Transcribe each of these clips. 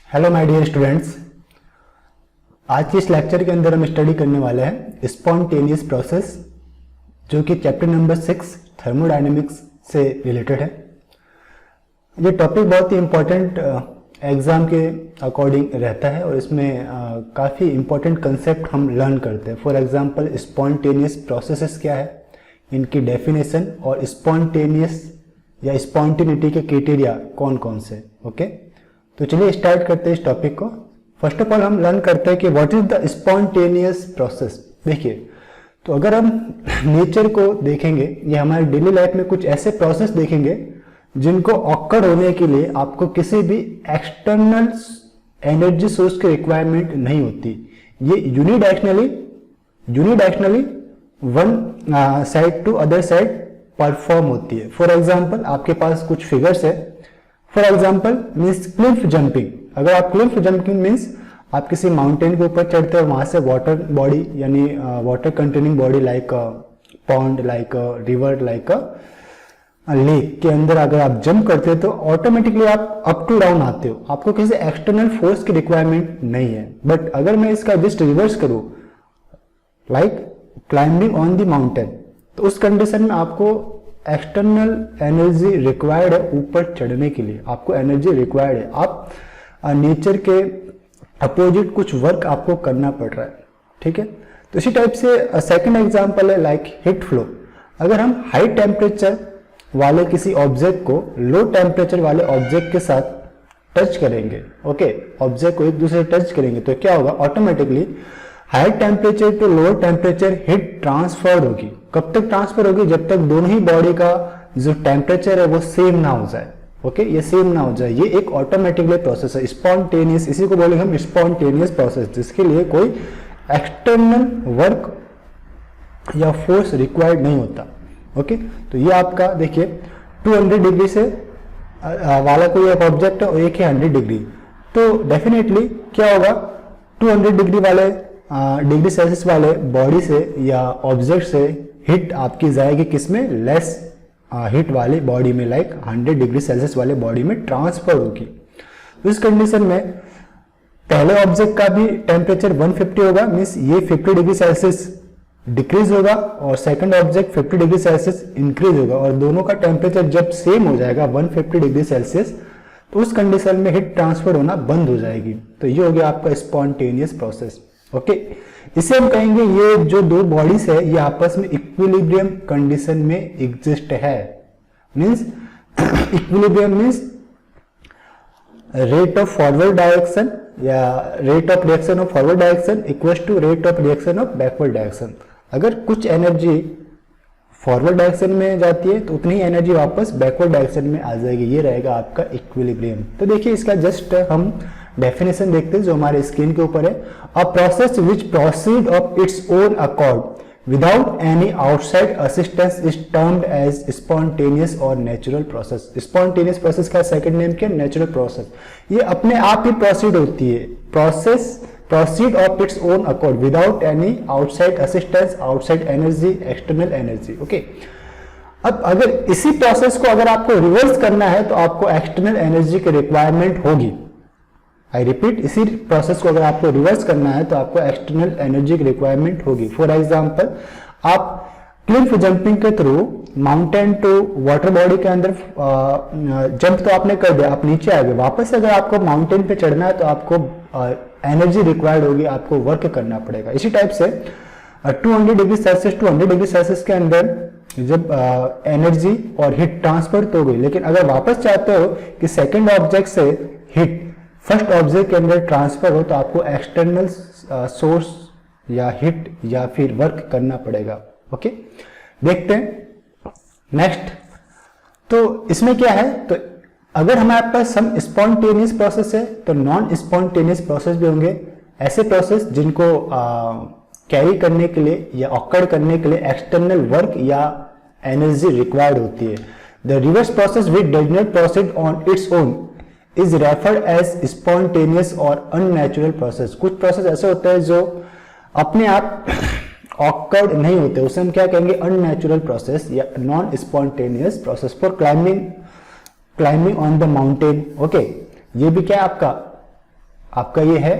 Hello my dear students, आज के इस लेक्चर के अंदर हम स्टडी करने वाले हैं स्पॉन्टेनियस प्रोसेस, जो कि चैप्टर नंबर 6 थर्मोडायनेमिक्स से रिलेटेड है। ये टॉपिक बहुत ही इम्पोर्टेंट एग्जाम के अकॉर्डिंग रहता है और इसमें काफ़ी इम्पोर्टेंट कंसेप्ट हम लर्न करते हैं। फॉर एग्जांपल स्पॉन्टेनियस प्रोसेसेस क्या है, इनकी डेफिनेशन और स्पॉन्टेनियस या स्पॉन्टेनिटी के क्राइटेरिया कौन कौन से। ओके, तो चलिए स्टार्ट करते हैं इस टॉपिक को। फर्स्ट ऑफ ऑल हम लर्न करते हैं कि what is the spontaneous process. देखिए, तो अगर हम नेचर को देखेंगे या हमारे डेली लाइफ में कुछ ऐसे प्रोसेस देखेंगे जिनको ऑकर होने के लिए आपको किसी भी एक्सटर्नल एनर्जी सोर्स की रिक्वायरमेंट नहीं होती। ये unidirectionally one side to other side perform होती है। फॉर एग्जाम्पल आपके पास कुछ फिगर्स है। For example means cliff jumping. अगर आप क्लिफ जंपिंग मीन्स आप किसी माउंटेन के ऊपर चढ़ते हो, वहां से वाटर बॉडी यानी water containing body like pond, like river, like lake के अंदर अगर आप जंप करते हो तो ऑटोमेटिकली आप अप टू डाउन आते हो, आपको किसी एक्सटर्नल फोर्स की रिक्वायरमेंट नहीं है। बट अगर मैं इसका जस्ट रिवर्स करूं, like climbing on the mountain, तो उस कंडीशन में आपको एक्सटर्नल एनर्जी रिक्वायर्ड है। ऊपर चढ़ने के लिए आपको एनर्जी रिक्वायर्ड है। आप नेचर के अपोजिट कुछ वर्क आपको करना पड़ रहा है, ठीक है। तो इसी टाइप से सेकंड एग्जांपल है लाइक हीट फ्लो। अगर हम हाई टेम्परेचर वाले किसी ऑब्जेक्ट को लो टेम्परेचर वाले ऑब्जेक्ट के साथ टच करेंगे, ओके, ऑब्जेक्ट को एक दूसरे से टच करेंगे, तो क्या होगा, automatically high temperature to lower temperature heat transfer होगी। कब तक ट्रांसफर होगी? जब तक दोनों ही बॉडी का जो टेम्परेचर है वो सेम ना हो जाए। ओके, ये सेम ना हो जाए। ये एक ऑटोमेटिकली प्रोसेस है, स्पॉन्टेनियस, इसी को बोलेंगे हम स्पॉन्टेनियस प्रोसेस, जिसके लिए कोई एक्सटर्नल वर्क या फोर्स रिक्वायर्ड नहीं होता। ओके, तो ये आपका देखिए 200 डिग्री से वाला कोई एक ऑब्जेक्ट है और एक है 100 डिग्री, तो डेफिनेटली क्या होगा, 200 डिग्री वाले डिग्री सेल्सियस वाले बॉडी से या ऑब्जेक्ट से हीट आपकी जाएगी किसमें, लेस हीट वाली बॉडी में, लाइक 100 डिग्री सेल्सियस वाले बॉडी में ट्रांसफर होगी। तो इस कंडीशन में पहले ऑब्जेक्ट का भी टेम्परेचर 150 होगा, मीन्स ये 50 डिग्री सेल्सियस डिक्रीज होगा, और second object 50 degree Celsius increase होगा, और दोनों का टेम्परेचर जब सेम हो जाएगा 150 डिग्री सेल्सियस, तो उस कंडीशन में हीट ट्रांसफर होना बंद हो जाएगी। तो ये हो गया आपका स्पॉन्टेनियस प्रोसेस। ओके, इसे हम कहेंगे ये जो दो बॉडीज है ये आपस में इक्विलिब्रियम कंडीशन में एग्जिस्ट है। Means equilibrium means rate of forward direction या rate of reaction of forward direction equals to rate of reaction of backward direction. अगर कुछ एनर्जी फॉरवर्ड डायरेक्शन में जाती है तो उतनी ही एनर्जी वापस बैकवर्ड डायरेक्शन में आ जाएगी। ये रहेगा आपका इक्विलिब्रियम। तो देखिए, इसका जस्ट हम डेफिनेशन देखते हैं जो हमारे स्क्रीन के ऊपर है। A process which proceed of its own accord without any outside assistance is termed as spontaneous और नेचुरल प्रोसेस। स्पॉन्टेनियस प्रोसेस का सेकंड नेम क्या है, नेचुरल प्रोसेस। ये अपने आप ही प्रोसीड होती है, process proceed of its own accord without any outside assistance, outside energy, external energy. Okay, अब अगर इसी प्रोसेस को अगर आपको रिवर्स करना है तो आपको एक्सटर्नल एनर्जी की रिक्वायरमेंट होगी। आई रिपीट, इसी प्रोसेस को अगर आपको रिवर्स करना है तो आपको एक्सटर्नल एनर्जी की रिक्वायरमेंट होगी। फॉर एग्जांपल, आप क्लिफ जंपिंग के through mountain to water body के अंदर जंप तो आपने कर दिया, आप नीचे आ गए, वापस अगर आपको माउंटेन पे चढ़ना है तो आपको एनर्जी रिक्वायर्ड होगी, आपको वर्क करना पड़ेगा। इसी टाइप से 200 degree Celsius to 100 degree Celsius के अंदर जब एनर्जी और हीट ट्रांसफर तो हो गई, लेकिन अगर वापस चाहते हो कि सेकेंड ऑब्जेक्ट से हीट फर्स्ट ऑब्जेक्ट के अंदर ट्रांसफर हो तो आपको एक्सटर्नल सोर्स या हीट या फिर वर्क करना पड़ेगा। ओके, देखते हैं नेक्स्ट। तो इसमें क्या है, तो अगर हमारे पास सम स्पॉन्टेनियस प्रोसेस है तो नॉन स्पॉन्टेनियस प्रोसेस भी होंगे। ऐसे प्रोसेस जिनको कैरी करने के लिए या ऑकर करने के लिए एक्सटर्नल वर्क या एनर्जी रिक्वायर्ड होती है। The reverse process which does not proceed on its own is referred as spontaneous और अननेचुरल प्रोसेस। कुछ प्रोसेस ऐसे होते हैं जो अपने आप ऑकर्ड नहीं होते, उसे हम क्या कहेंगे, अननेचुरल प्रोसेस या non spontaneous process. For climbing on the mountain, okay, ये भी क्या है आपका आपका ये है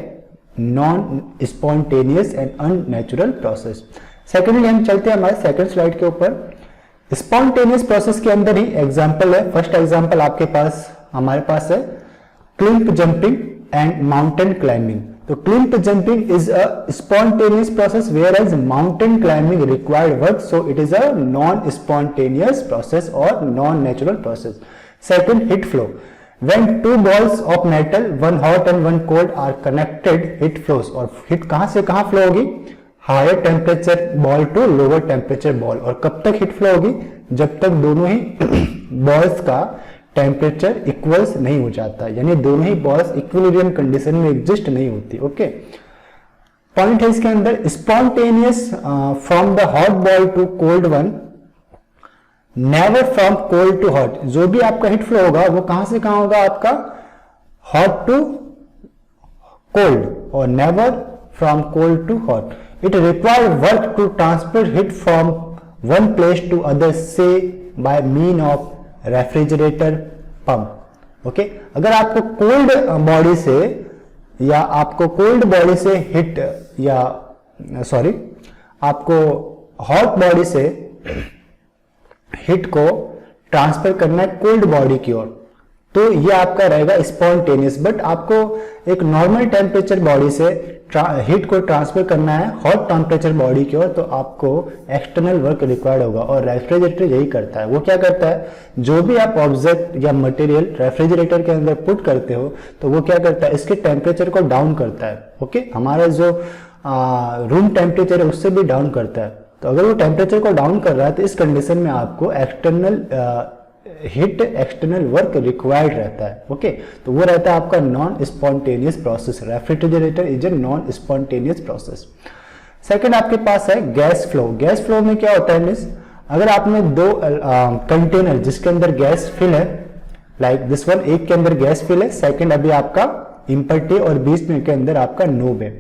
non spontaneous and unnatural process. Secondly हम चलते हैं हमारे सेकंड स्लाइड के ऊपर। स्पॉन्टेनियस प्रोसेस के अंदर ही एग्जांपल है, फर्स्ट एग्जांपल आपके पास हमारे पास है cliff jumping and mountain climbing. तो cliff jumping is a spontaneous process where as mountain climbing required work, so it is a non spontaneous process और non natural process. Second, heat flow, when two balls of metal, one hot and one cold are connected, heat flows। और heat कहां से कहां flow होगी? Higher temperature ball to lower temperature ball. और कब तक heat flow होगी? जब तक दोनों ही बॉल्स का टेम्परेचर इक्वल्स नहीं हो जाता, यानी दोनों ही बॉल्स इक्विलिब्रियम कंडीशन में एग्जिस्ट नहीं होती। ओके, पॉइंट है इसके अंदर spontaneous from the hot ball to cold one, never from cold to hot. जो भी आपका हीट फ्लो होगा वो कहां से कहां होगा? आपका हॉट टू कोल्ड और never from cold to hot. It require work to transfer heat from one place to other, say by mean of refrigerator pump. Okay, अगर आपको कोल्ड बॉडी से या आपको कोल्ड बॉडी से हीट या sorry आपको hot body से heat को ट्रांसफर करना है कोल्ड बॉडी की ओर, तो ये आपका रहेगा स्पॉन्टेनियस। बट आपको एक नॉर्मल टेम्परेचर बॉडी से हीट को ट्रांसफर करना है हॉट टेम्परेचर बॉडी की ओर, तो आपको एक्सटर्नल वर्क रिक्वायर्ड होगा। और रेफ्रिजरेटर यही करता है। वो क्या करता है? जो भी आप ऑब्जेक्ट या मटेरियल रेफ्रिजरेटर के अंदर पुट करते हो तो वो क्या करता है? इसके टेम्परेचर को डाउन करता है। ओके, हमारा जो रूम टेम्परेचर है उससे भी डाउन करता है। तो अगर वो टेम्परेचर को डाउन कर रहा है तो इस कंडीशन में आपको external heat external work required रहता है। ओके, तो वो रहता है आपका non spontaneous process. Refrigerator is a non spontaneous process. Second आपके पास है गैस फ्लो। गैस फ्लो में क्या होता है मीन्स, अगर आपने दो कंटेनर जिसके अंदर गैस फिल है, लाइक दिस वन, एक के अंदर गैस फिल है, सेकंड अभी आपका इम्पल्टी और बीच में के अंदर आपका नोब है।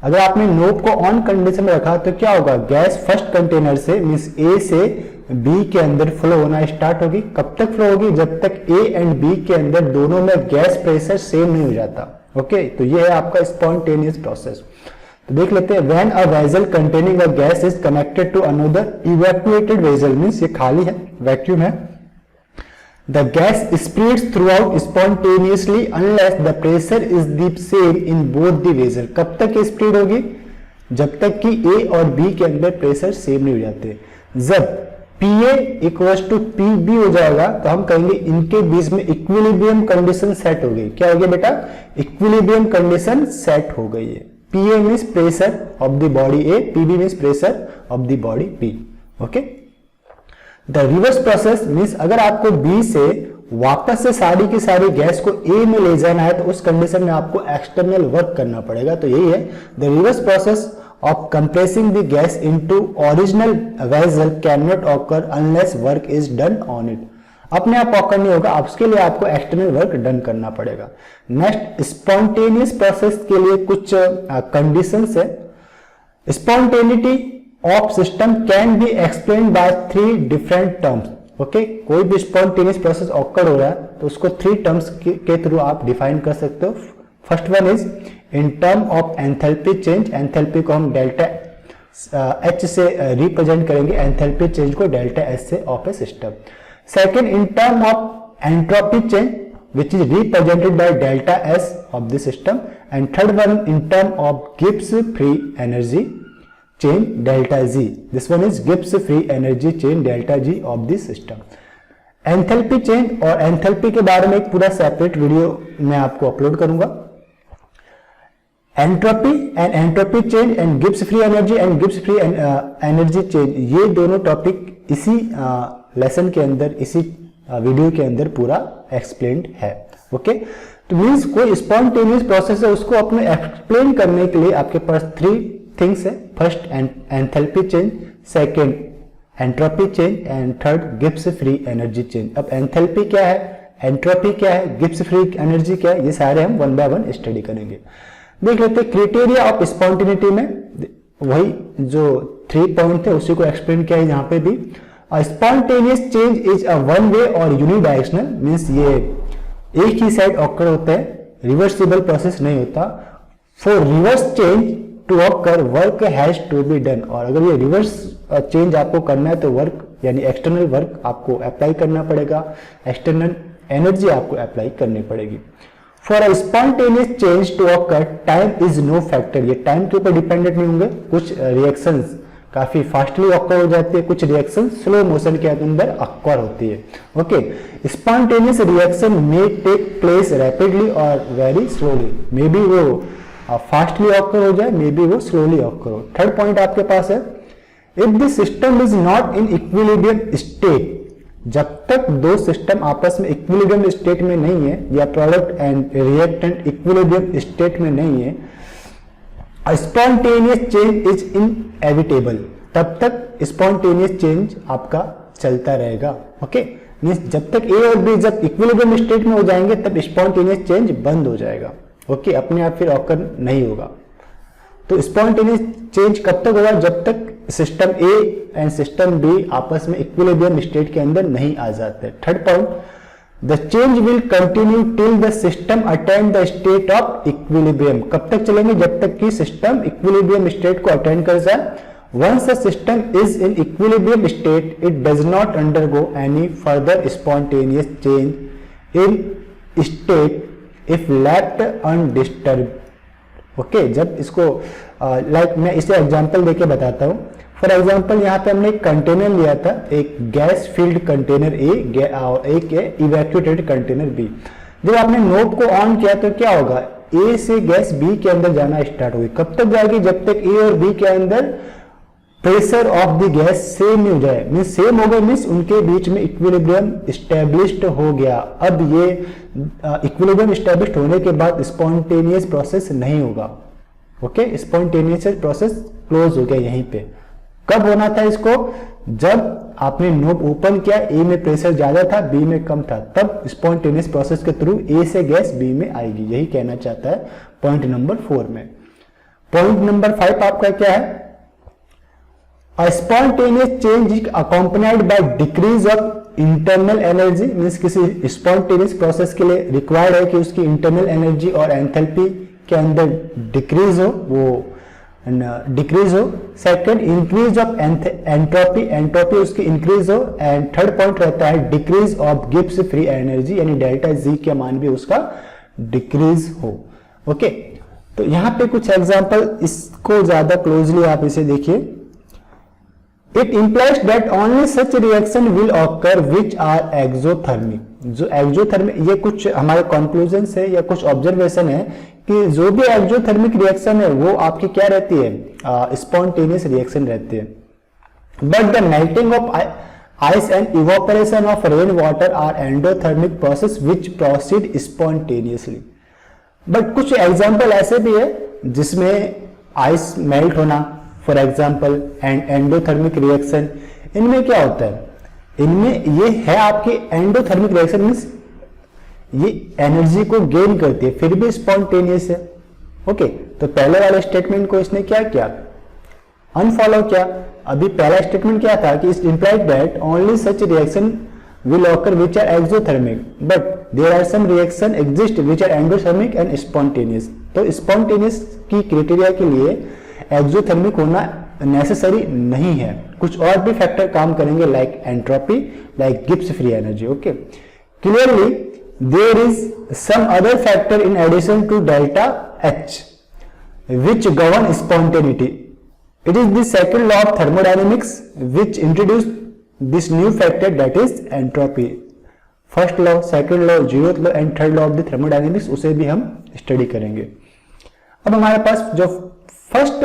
अगर आपने नोब को ऑन कंडीशन में रखा तो क्या होगा? गैस फर्स्ट कंटेनर से मींस ए से बी के अंदर फ्लो होना स्टार्ट होगी। कब तक फ्लो होगी? जब तक ए एंड बी के अंदर दोनों में गैस प्रेशर सेम नहीं हो जाता। ओके, तो ये है आपका स्पॉन्टेनियस प्रोसेस। तो देख लेते हैं, when a vessel containing a gas is connected to another evacuated vessel, means ये खाली है, वैक्यूम है। The gas spreads throughout spontaneously unless the pressure is the same in both the vessel। कब तक ये स्प्रेड होगी? जब तक कि A और B के अंदर प्रेशर सेम नहीं हो जाते। जब PA इक्वल्स टू PB हो जाएगा तो हम कहेंगे इनके बीच में इक्विलिब्रियम कंडीशन सेट हो गई। क्या हो गया बेटा? इक्विलिब्रियम कंडीशन सेट हो गई है। PA means pressure of the body A, PB means pressure of the body B। Okay, the reverse process means अगर आपको बी से वापस से सारी की सारी गैस को ए में ले जाना है तो उस कंडीशन में आपको एक्सटर्नल वर्क करना पड़ेगा। तो यही है the reverse process of compressing the gas into original vessel can not occur unless work is done on it. अपने आप ऑकर नहीं होगा, उसके लिए आपको एक्सटर्नल वर्क डन करना पड़ेगा। नेक्स्ट, स्पॉन्टेनियस प्रोसेस के लिए कुछ कंडीशंस है। Spontaneity of system can be explain by 3 different terms. Okay, कोई भी स्पॉन्टेनियस प्रोसेस ऑकर हो रहा है तो उसको 3 टर्म्स के थ्रू आप डिफाइन कर सकते हो। First one is in term of enthalpy change. Enthalpy को हम डेल्टा एच से रिप्रेजेंट करेंगे, एंथैल्पी चेंज को डेल्टा एच से of a system. Second, in term of entropy change which is represented by delta S of the system. And third one in term of Gibbs free energy chain delta G. This one is Gibbs free energy chain delta G of this system. Enthalpy change और enthalpy के बारे में एक पूरा separate video मैं आपको upload करूंगा। Entropy and entropy change and Gibbs free energy and Gibbs free energy change, ये दोनों टॉपिक इसी लेसन के अंदर, इसी वीडियो के अंदर पूरा एक्सप्लेन्ड है। ओके, तो मीन्स कोई स्पॉन्टेनियस प्रोसेस है उसको अपने एक्सप्लेन करने के लिए आपके पास 3 थिंग्स है। First enthalpy change, second entropy change and third Gibbs free energy change. अब एंथैल्पी क्या है, एंट्रोपी क्या है, गिब्स फ्री एनर्जी क्या है, ये सारे हम 1 बाय 1 स्टडी करेंगे। देख लेते हैं क्राइटेरिया ऑफ स्पॉन्टेनिटी में वही जो 3 पॉइंट थे उसी को एक्सप्लेन किया है यहाँ पे भी। Spontaneous change is a one way और यूनिडायरेक्शनल, मीन्स ये एक ही साइड ऑकर होता है, रिवर्सिबल प्रोसेस नहीं होता। For reverse change to occur work has to be done, और अगर ये रिवर्स चेंज आपको करना है तो वर्क यानी एक्सटर्नल वर्क आपको अप्लाई करना पड़ेगा, एक्सटर्नल एनर्जी आपको अप्लाई करनी पड़ेगी। For a spontaneous change to occur time is no factor, ये टाइम के ऊपर डिपेंडेंट नहीं होंगे। कुछ रिएक्शंस काफी फास्टली ऑकर हो जाती है, कुछ रिएक्शन स्लो मोशन के अंदर ऑकर होती है। Okay, spontaneous reaction may take place rapidly और वेरी स्लोली, मे बी वो फास्टली ऑकर हो जाए, मे बी वो स्लोली ऑकर हो। थर्ड पॉइंट आपके पास है, if the system is not in equilibrium state, जब तक दो सिस्टम आपस में इक्विलिब्रियम स्टेट में नहीं है या product and reactant equilibrium state में नहीं है, स्पॉन्टेनियस चेंज इज इनएविटेबल, तब तक स्पॉन्टेनियस चेंज आपका चलता रहेगा। ओके, मींस जब तक ए और बी जब इक्विलिब्रियम स्टेट में हो जाएंगे तब स्पॉन्टेनियस चेंज बंद हो जाएगा। ओके, अपने आप फिर ऑकर नहीं होगा। तो स्पॉन्टेनियस चेंज कब तक होगा, जब तक system A and system B आपस में इक्विलिब्रियम स्टेट के अंदर नहीं आ जाते। Third point, the change will continue till the system attend the state of equilibrium, कब तक चलेंगे, जब तक कि सिस्टम इक्विलिब्रियम स्टेट को अटेंड कर जाए। Once the system is in equilibrium state it does not undergo any further spontaneous change in state if left undisturb. Okay, जब इसको लाइक मैं इसे एग्जांपल देके बताता हूँ। फॉर एग्जांपल यहाँ पे हमने एक कंटेनर लिया था, एक गैस फील्ड कंटेनर ए और एक इवैक्यूएटेड कंटेनर बी। जब आपने नोब को ऑन किया तो क्या होगा, ए से गैस बी के अंदर जाना स्टार्ट होगी। कब तक जाएगी, जब तक ए और बी के अंदर pressure of the gas same नहीं हो जाए, मीन्स सेम हो गए, मीन्स उनके बीच में इक्विलिब्रियम स्टैब्लिश्ड हो गया। अब ये इक्विलिब्रियम स्टैब्लिश्ड होने के बाद स्पॉन्टेनियस प्रोसेस नहीं होगा। ओके, स्पॉन्टेनियस प्रोसेस क्लोज हो गया यहीं पे। कब होना था इसको, जब आपने नोब ओपन किया, ए में प्रेशर ज्यादा था, बी में कम था, तब स्पॉन्टेनियस प्रोसेस के थ्रू ए से गैस बी में आएगी। यही कहना चाहता है पॉइंट नंबर 4 में। पॉइंट नंबर 5 आपका क्या है, A spontaneous change is accompanied by decrease of internal energy, means किसी स्पॉन्टेनियस प्रोसेस के लिए रिक्वायर्ड है कि उसकी इंटरनल एनर्जी और एंथैल्पी के अंदर डिक्रीज हो, वो डिक्रीज हो। Second, increase of entropy, entropy उसकी इंक्रीज हो। एंड थर्ड पॉइंट रहता है decrease of Gibbs free energy, यानी डेल्टा जी का मान भी उसका डिक्रीज हो। ओके, तो यहाँ पे कुछ एग्जांपल, इसको ज्यादा क्लोजली आप इसे देखिए। It implies that only such reaction will occur which are exothermic. जो एक्सोथर्मिक, ये कुछ हमारे कंक्लूजन है या कुछ ऑब्जर्वेशन है कि जो भी एक्सोथर्मिक रिएक्शन है वो आपकी क्या रहती है, स्पॉन्टेनियस रिएक्शन रहती है। But the melting of ice and evaporation of rain water are endothermic process which proceed spontaneously. But कुछ एग्जाम्पल ऐसे भी है जिसमें आइस मेल्ट होना, for example and endothermic reaction, इनमें क्या होता है, इनमें ये है आपकी एंडोथर्मिक रिएक्शन, मीन्स ये एनर्जी को गेन करती है फिर भी स्पॉन्टेनियस है। ओके, तो पहले वाले स्टेटमेंट को इसने क्या किया, अनफॉलो किया। अभी पहला स्टेटमेंट क्या था कि it implied that only such reaction will occur which are exothermic, but there are some reaction exist which are endothermic and spontaneous। तो spontaneous की क्राइटेरिया के लिए एक्सोथर्मिक होना नेसेसरी नहीं है, कुछ और भी फैक्टर काम करेंगे, like entropy, like Gibbs free energy. Okay, clearly there is some other factor in addition to delta H which govern spontaneity. It is the second law of thermodynamics which introduce this new factor, that is entropy. First law, second law, zeroth law and third law of the thermodynamics, उसे भी हम study करेंगे। अब हमारे पास जो first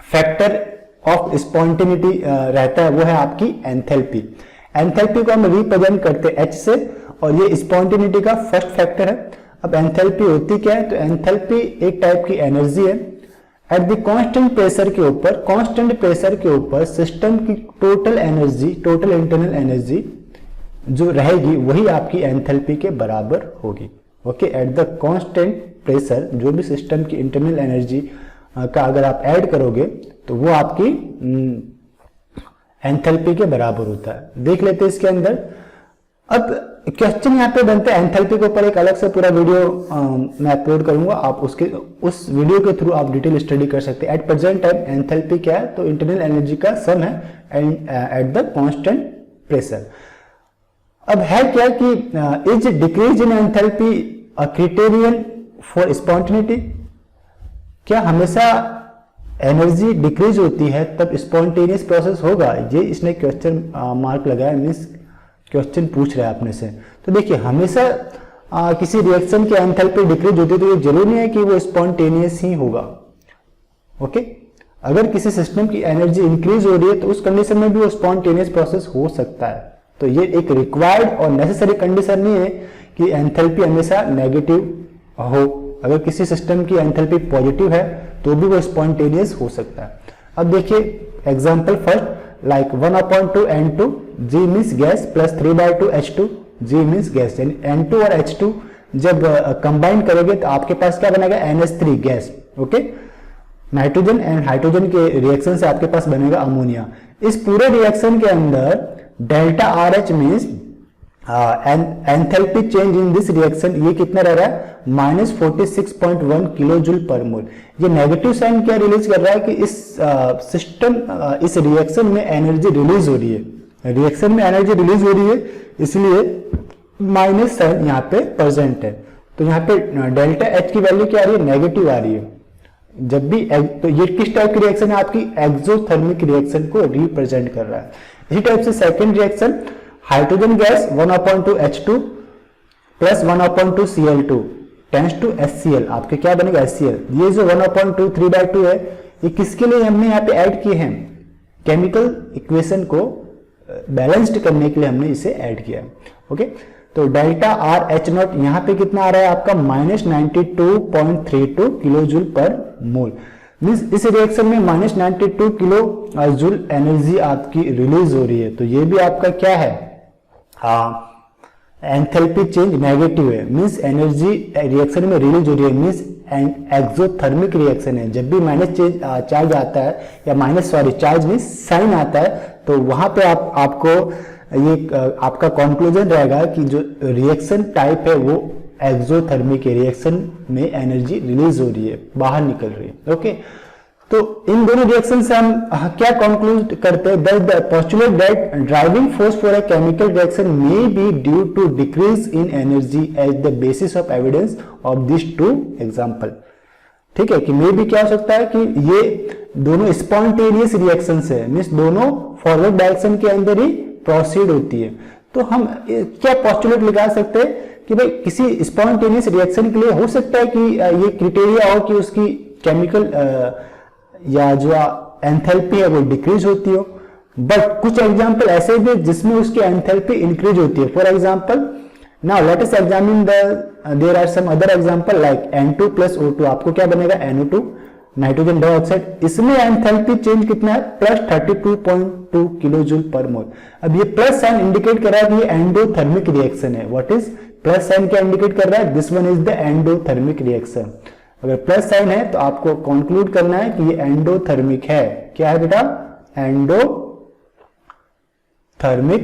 factor of spontaneity रहता है वो है आपकी एंथैल्पी। एंथैल्पी को हम रिप्रेजेंट करते हैं एच से, और ये स्पॉन्टेनिटी का फर्स्ट फैक्टर है। अब एंथैल्पी होती क्या है, तो एंथैल्पी एक टाइप की एनर्जी है। एट द कांस्टेंट प्रेशर के ऊपर, कांस्टेंट प्रेशर के ऊपर सिस्टम की total energy, total internal energy जो रहेगी वही आपकी एंथैल्पी के बराबर होगी। Okay, at the constant pressure जो भी सिस्टम की इंटरनल एनर्जी का अगर आप ऐड करोगे तो वो आपकी एंथैल्पी के बराबर होता है। देख लेते हैं इसके अंदर। अब क्वेश्चन यहाँ पे बनते हैं एंथैल्पी के ऊपर, एक अलग से पूरा वीडियो मैं अपलोड करूंगा, आप उस वीडियो के थ्रू आप डिटेल स्टडी कर सकते हैं। एट प्रेजेंट टाइम एंथैल्पी क्या है, तो इंटरनल एनर्जी का सम है and at the constant pressure. अब है क्या कि is decrease in enthalpy a criterion for spontaneity, क्या हमेशा एनर्जी डिक्रीज होती है तब स्पॉन्टेनियस प्रोसेस होगा, ये इसने क्वेश्चन मार्क लगाया, मीन्स क्वेश्चन पूछ रहा है अपने से। तो देखिए हमेशा किसी रिएक्शन की एंथैल्पी डिक्रीज होती है तो ये जरूरी नहीं है कि वो स्पॉन्टेनियस ही होगा। ओके, अगर किसी सिस्टम की एनर्जी इंक्रीज हो रही है तो उस कंडीशन में भी वो स्पॉन्टेनियस प्रोसेस हो सकता है। तो ये एक रिक्वायर्ड और नेसेसरी कंडीशन नहीं है कि एंथैल्पी हमेशा नेगेटिव हो। अगर किसी सिस्टम की एंथैल्पी पॉजिटिव है तो भी वो स्पॉन्टेनियस हो सकता है। अब देखिए example first, like 1/2 N2, G means gas, plus 3/2 H2, G means gas. यानी N2 और H2 जब कंबाइन करोगे तो आपके पास क्या बनेगा, NH3 gas. Okay, nitrogen and hydrogen के रिएक्शन से आपके पास बनेगा अमोनिया। इस पूरे रिएक्शन के अंदर delta RH means enthalpy change in this reaction, ये कितना रह रहा है, -46.1 किलो जूल पर मोल। ये नेगेटिव साइन क्या रिलीज कर रहा है कि इस सिस्टम इस रिएक्शन में एनर्जी रिलीज हो रही है, रिएक्शन में एनर्जी रिलीज हो रही है, इसलिए माइनस साइन यहाँ पे प्रेजेंट है। तो यहाँ पे डेल्टा H की वैल्यू क्या आ रही है, नेगेटिव आ रही है। जब भी तो ये किस टाइप की रिएक्शन है, आपकी एक्सोथर्मिक रिएक्शन को रिप्रेजेंट कर रहा है। इसी टाइप से second reaction, hydrogen gas 1/2 H2 plus 1/2 Cl2 tends to HCl, आपके क्या बनेगा HCl। ये जो 1/2 3/2 है, ये किसके लिए हमने यहाँ पे ऐड किए हैं, केमिकल इक्वेशन को बैलेंस्ड करने के लिए हमने इसे ऐड किया। ओके, तो डेल्टा RH0 यहाँ पे कितना आ रहा है आपका, -92.32 किलो जूल पर मोल। मीन्स इस रिएक्शन में -92 किलो जूल एनर्जी आपकी रिलीज हो रही है। तो ये भी आपका क्या है, एंथैल्पी चेंज नेगेटिव है, मीन्स एनर्जी रिएक्शन में रिलीज हो रही है, मीन्स एक्सोथर्मिक रिएक्शन है। जब भी माइनस चार्ज आता है या चार्ज मीन्स साइन आता है, तो वहां पे आपको ये आपका कंक्लूजन रहेगा कि जो रिएक्शन टाइप है वो एक्सोथर्मिक रिएक्शन में एनर्जी रिलीज हो रही है, बाहर निकल रही है। ओके, तो इन दोनों रिएक्शन से हम क्या कंक्लूड करते हैं, that the postulate that driving force for a chemical reaction may be due to decrease in energy as the basis of evidence of this two example. ठीक है, कि मे बी क्या हो सकता है कि ये दोनों स्पॉन्टेनियस रिएक्शन है, मीन्स दोनों फॉरवर्ड डायरेक्शन के अंदर ही प्रोसीड होती है। तो हम क्या पोस्टुलेट लगा सकते हैं कि भाई किसी स्पॉन्टेनियस रिएक्शन के लिए हो सकता है कि ये क्राइटेरिया हो कि उसकी केमिकल या जो एंथैल्पी है वो डिक्रीज होती हो, बट कुछ एग्जांपल ऐसे भी जिसमें उसकी एंथैल्पी इंक्रीज होती है। For example now let us examine there are some other example like N2 plus O2, आपको क्या बनेगा NO2 नाइट्रोजन डाइऑक्साइड। इसमें एंथैल्पी चेंज कितना है, +32.2 किलो जूल पर मोल। अब ये प्लस साइन इंडिकेट कर रहा है कि ये एंडोथर्मिक रिएक्शन है। व्हाट इज प्लस साइन, क्या इंडिकेट कर रहा है, this one is the endothermic reaction. अगर प्लस साइन है तो आपको कंक्लूड करना है कि ये एंडोथर्मिक है। क्या है बेटा, एंडोथर्मिक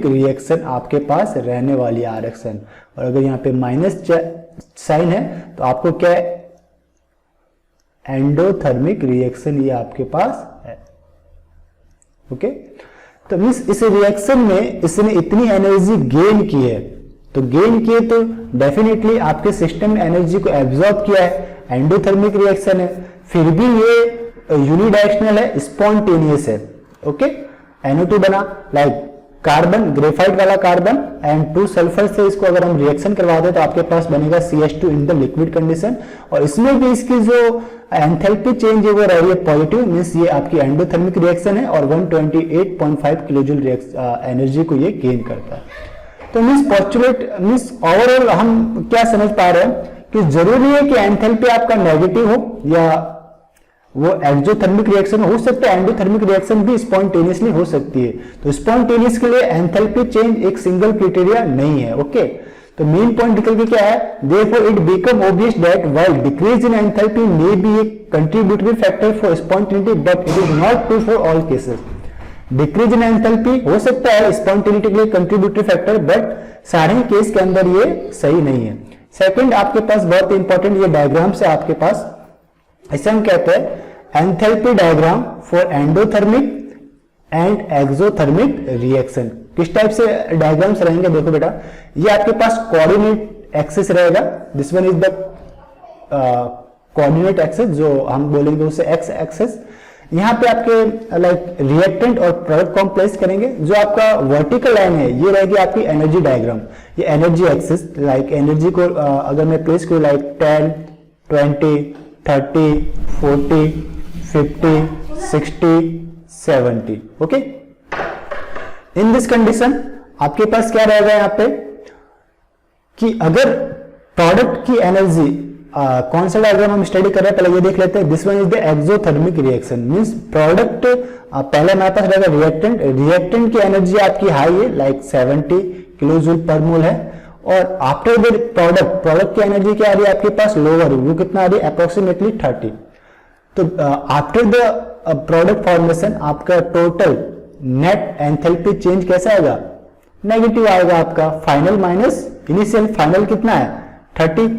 रिएक्शन आपके पास रहने वाली है RXN। और अगर यहाँ पे माइनस साइन है तो आपको क्या है, एंडोथर्मिक रिएक्शन ये आपके पास है। ओके, तो मींस इस रिएक्शन में इसने इतनी एनर्जी गेन की है, तो गेन किए तो डेफिनेटली आपके सिस्टम में एनर्जी को एब्जॉर्ब किया है, एंडोथर्मिक रिएक्शन है। फिर भी ये यूनिडायरेक्शनल है, स्पॉन्टेनियस है। ओके, NO2 बना, लाइक कार्बन, ग्रेफाइट वाला कार्बन एंड 2 सल्फर से इसको अगर हम रिएक्शन करवा दें तो आपके पास बनेगा CH2 in the liquid condition. और इसमें भी इसकी जो एंथैल्पी चेंज है वो रह रही है पॉजिटिव, मींस ये आपकी एंडोथर्मिक रिएक्शन है और 128.5 किलो जूल एनर्जी को ये गेन करता है। तो मींस पोस्टुलेट मींस ओवरऑल हम क्या समझ पा रहे हैं कि जरूरी है कि एंथैल्पी आपका नेगेटिव हो या वो एक्सोथर्मिक रिएक्शन हो सकता है, एंडोथर्मिक रिएक्शन भी स्पॉन्टेनियसली हो सकती है। तो स्पॉन्टेनियस के लिए एंथैल्पी चेंज एक सिंगल क्राइटेरिया नहीं है। ओके, तो मेन पॉइंट निकल के क्या है, therefore it become obvious that while decrease in enthalpy may be A contributory factor for spontaneity but it is not true for all cases. Decrease in enthalpy हो सकता है स्पॉन्टेनिटी के लिए कंट्रीब्यूटरी फैक्टर, बट सारे ही case के अंदर ये सही नहीं है। सेकंड आपके पास बहुत इंपॉर्टेंट ये डायग्राम से आपके पास, इसे हम कहते हैं enthalpy diagram for endothermic and exothermic reaction. किस टाइप से डायग्राम्स रहेंगे, देखो बेटा, ये आपके पास कोऑर्डिनेट एक्सिस रहेगा, this one is the coordinate axis, जो हम बोलेंगे उसे एक्स एक्सिस। यहाँ पे आपके लाइक रिएक्टेंट और प्रोडक्ट को हम प्लेस करेंगे। जो आपका वर्टिकल लाइन है ये रहेगी आपकी एनर्जी डायग्राम, ये एनर्जी एक्सिस, लाइक एनर्जी को अगर मैं प्लेस करूँ like 10, 20, 30, 40, 50, 60, 70, okay. In this condition आपके पास क्या रहेगा यहाँ पे कि अगर प्रोडक्ट की एनर्जी कौन सा डायग्राम हम स्टडी कर रहे हैं, पहले ये देख लेते हैं। This one is the exothermic reaction, means product पहले हमारे पास रहेगा रिएक्टेंट, रिएक्टेंट की एनर्जी आपकी हाई है लाइक 70 किलो जूल पर मोल है, और आफ्टर द प्रोडक्ट की एनर्जी क्या आ रही है आपके पास, लोअर, वो कितना आ रही है अप्रोक्सीमेटली 30। तो आफ्टर द प्रोडक्ट फॉर्मेशन आपका टोटल नेट एंथैल्पी चेंज कैसा आएगा, नेगेटिव आएगा आपका। फाइनल माइनस इनिशियल, फाइनल कितना है 30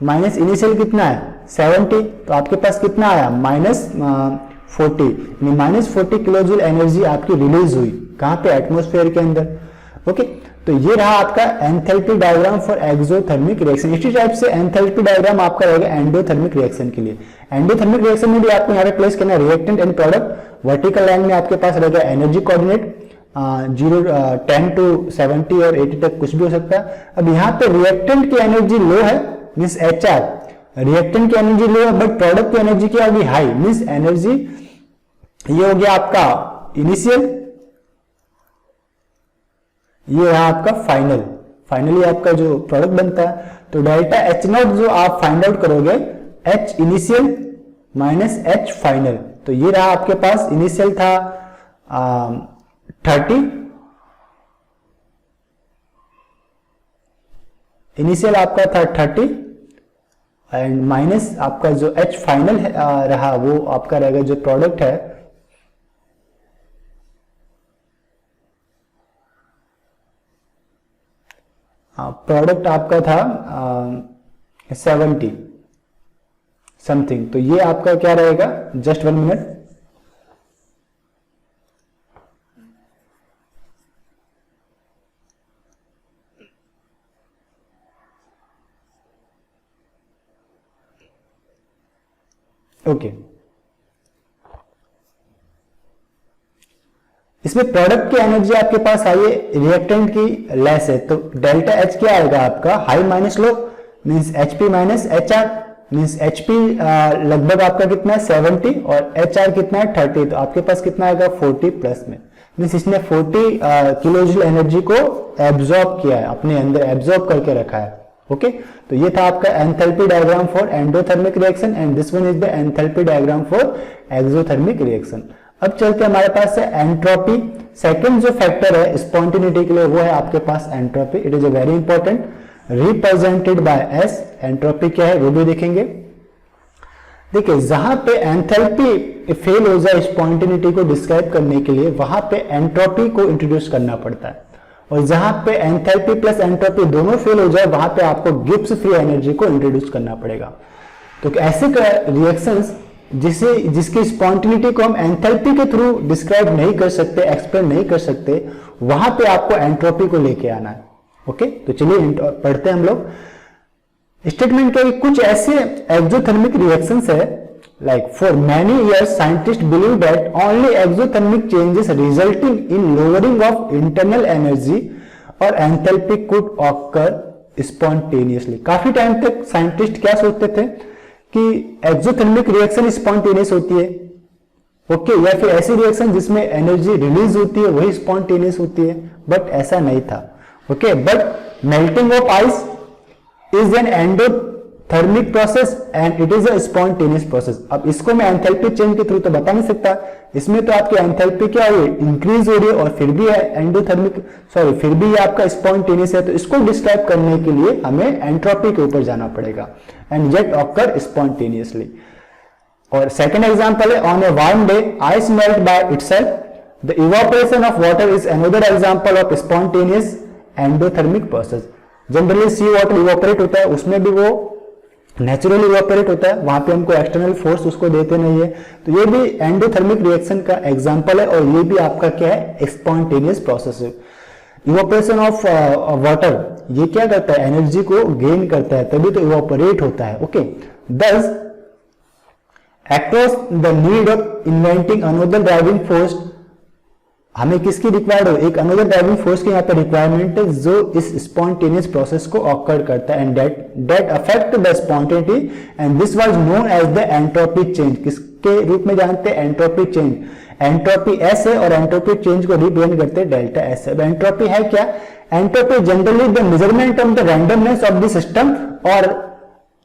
माइनस इनिशियल कितना है 70, तो आपके पास कितना आया -40, -40 किलो जूल एनर्जी आपकी रिलीज हुई, कहां पे, एटमॉस्फेयर के अंदर, ओके। तो ये रहा आपका enthalpy diagram for exothermic reaction. इसी टाइप से एंथैल्पी डायग्राम आपका रहेगा एंडोथर्मिक रिएक्शन के लिए। एंडोथर्मिक रिएक्शन में भी आपको यहाँ पे प्लेस करना है reactant and product. Vertical line में आपके पास रहेगा एनर्जी कोऑर्डिनेट 10 to 70 और 80 तक कुछ भी हो सकता है। अब यहाँ पे रिएक्टेंट की एनर्जी लो है, मीन्स HR, रिएक्टेंट की एनर्जी लो है, बट प्रोडक्ट की एनर्जी क्या होगी, हाई, मीन्स एनर्जी ये हो गया आपका इनिशियल, ये रहा आपका फाइनल, फाइनली आपका जो प्रोडक्ट बनता है। तो डेल्टा H0 जो आप फाइंड आउट करोगे, H initial minus H final, तो ये रहा आपके पास इनिशियल था 30, इनिशियल आपका था 30 एंड माइनस आपका जो H फाइनल रहा वो आपका रहेगा जो प्रोडक्ट है प्रोडक्ट आपका था 70 समथिंग। तो ये आपका क्या रहेगा, जस्ट 1 मिनट, ओके। इसमें प्रोडक्ट की एनर्जी आपके पास आई है, रिएक्टेंट की लेस है, तो डेल्टा H क्या आएगा आपका, high minus low, means HP minus HR, means HP लगभग आपका कितना है 70 और HR कितना है 30, तो आपके पास कितना आएगा 40 प्लस में, मींस इसने 40 किलो जूल एनर्जी को एब्जॉर्ब किया है, अपने अंदर एब्जॉर्ब करके रखा है, ओके। तो ये था आपका enthalpy diagram for endothermic reaction and this one is the enthalpy diagram for exothermic reaction. अब चलते हमारे पास है एंट्रोपी। सेकंड जो फैक्टर है स्पॉन्टेनिटी के लिए वो है आपके पास entropy. It is a very important, represented by S. Entropy क्या है वो भी देखेंगे। देखिए जहां पे एंथैल्पी फेल हो जाए स्पॉन्टेनिटी को डिस्क्राइब करने के लिए, वहां पे एंट्रोपी को इंट्रोड्यूस करना पड़ता है, और जहां पे एंथैल्पी प्लस एंट्रोपी दोनों फेल हो जाए वहां पे आपको गिब्स फ्री एनर्जी को इंट्रोड्यूस करना पड़ेगा। तो ऐसे रिएक्शंस जिसकी स्पॉन्टेनिटी को हम एंथैल्पी के थ्रू डिस्क्राइब नहीं कर सकते, एक्सप्लेन नहीं कर सकते, वहां पे आपको एंट्रोपी को लेके आना है, ओके। तो चलिए पढ़ते हैं हम लोग। स्टेटमेंट के कुछ ऐसे एक्सोथर्मिक रिएक्शंस है, like for many years scientists believe that only exothermic changes resulting in lowering of internal energy or enthalpy could occur spontaneously। काफी टाइम तक साइंटिस्ट क्या सोचते थे कि एक्सोथर्मिक रिएक्शन स्पॉन्टेनियस होती है, ओके, या फिर ऐसी रिएक्शन जिसमें एनर्जी रिलीज होती है वही स्पॉन्टेनियस होती है, बट ऐसा नहीं था, okay. But melting of ice is an endothermic process and it is a spontaneous process. अब इसको मैं एंथैल्पी चेंज के थ्रू तो बता नहीं सकता, इसमें तो आपकी एंथैल्पी क्या हो रही है, इंक्रीज हो रही है, और फिर भी एंडोथर्मिक फिर भी ये आपका स्पॉन्टेनियस है। तो इसको डिस्क्राइब करने के लिए हमें एंट्रोपी के ऊपर जाना पड़ेगा, एंड येट ऑकर स्पॉन्टेनियसली। और सेकेंड एग्जाम्पल है on a warm day ice melt by itself, the evaporation of water is another example of spontaneous endothermic process. Generally sea water evaporate होता है, उसमें भी वो नेचुरली इवापोरेट होता है, वहां पे हमको एक्सटर्नल फोर्स उसको देते नहीं है। तो ये भी एंडोथर्मिक रिएक्शन का एग्जांपल है, और ये भी आपका क्या है, स्पॉन्टेनियस प्रोसेस है। इवापोरेशन ऑफ वाटर ये क्या करता है, एनर्जी को गेन करता है, तभी तो इवापोरेट होता है। ओके, दस across the need of inventing another driving force, हमें किसकी रिक्वायर्ड हो, एक अनदर ड्राइविंग फोर्स की यहाँ पे रिक्वायरमेंट है जो इस स्पॉन्टेनियस प्रोसेस को ऑकर करता है, and that affect the spontaneity, and this was known as the entropy change. किसके रूप में जानते हैं, एंट्रोपी चेंज। एंट्रोपी एस है और एंट्रोपी चेंज को रिप्रेजेंट करते हैं डेल्टा एस। अब एंट्रोपी है क्या, entropy generally the measurement of the randomness of the system और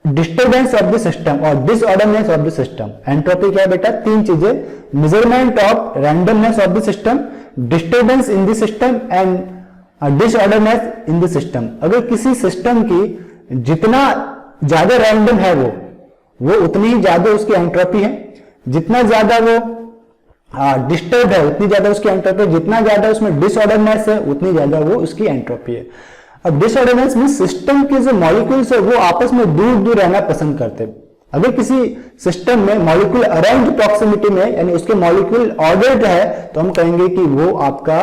डिस्टर्बेंस ऑफ द सिस्टम और disorderness of the system. Entropy क्या है बेटा, तीन चीजें, measurement of randomness of the system, disturbance in the system and disorderness in the system. अगर किसी system की जितना ज्यादा रैंडम है वो उतनी ही ज्यादा उसकी एंट्रोपी है, जितना ज्यादा वो डिस्टर्ब है उतनी ज्यादा उसकी एंट्रोपी, जितना ज्यादा उसमें डिसऑर्डरनेस है उतनी ज्यादा वो उसकी एंट्रोपी है। अब डिसऑर्डरनेस में सिस्टम के जो मॉलिक्यूल्स है वो आपस में दूर दूर रहना पसंद करते हैं। अगर किसी सिस्टम में मॉलिक्यूल अरेंज प्रॉक्सिमिटी में, यानी उसके मॉलिक्यूल ऑर्डर्ड है, तो हम कहेंगे कि वो आपका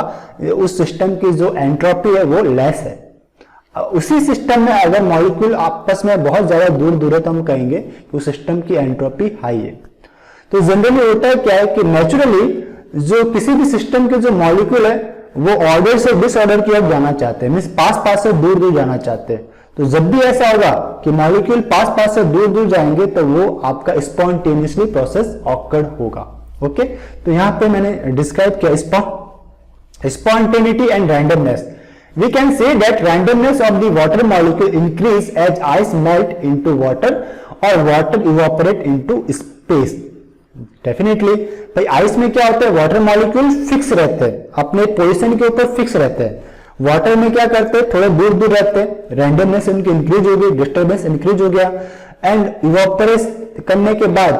उस सिस्टम की जो एंट्रोपी है वो लेस है। उसी सिस्टम में अगर मॉलिक्यूल आपस में बहुत ज्यादा दूर दूर है तो हम कहेंगे कि उस सिस्टम की एंट्रोपी हाई है। तो जनरली होता है क्या है कि नेचुरली जो किसी भी सिस्टम के जो मॉलिक्यूल है वो ऑर्डर से डिसऑर्डर की ओर जाना चाहते हैं, मींस पास पास से दूर दूर जाना चाहते हैं। तो जब भी ऐसा होगा कि मॉलिक्यूल पास पास से दूर दूर जाएंगे तो वो आपका स्पॉन्टेनियसली प्रोसेस ऑकर्ड होगा। ओके, तो यहां पे मैंने डिस्क्राइब किया spontaneity and randomness. We can say that randomness of the water molecule increase as ice melt into water और water evaporate into space. Definitely भाई आइस में क्या होता है, वाटर मॉलिक्यूल फिक्स रहते हैं, अपने पोजीशन के ऊपर फिक्स रहते हैं। वाटर में क्या करते हैं, थोड़े दूर दूर रहते हैं, रैंडमनेस इनकी इंक्रीज हो गई, डिस्टर्बेंस इंक्रीज हो गया, एंड इवापोरेट करने के बाद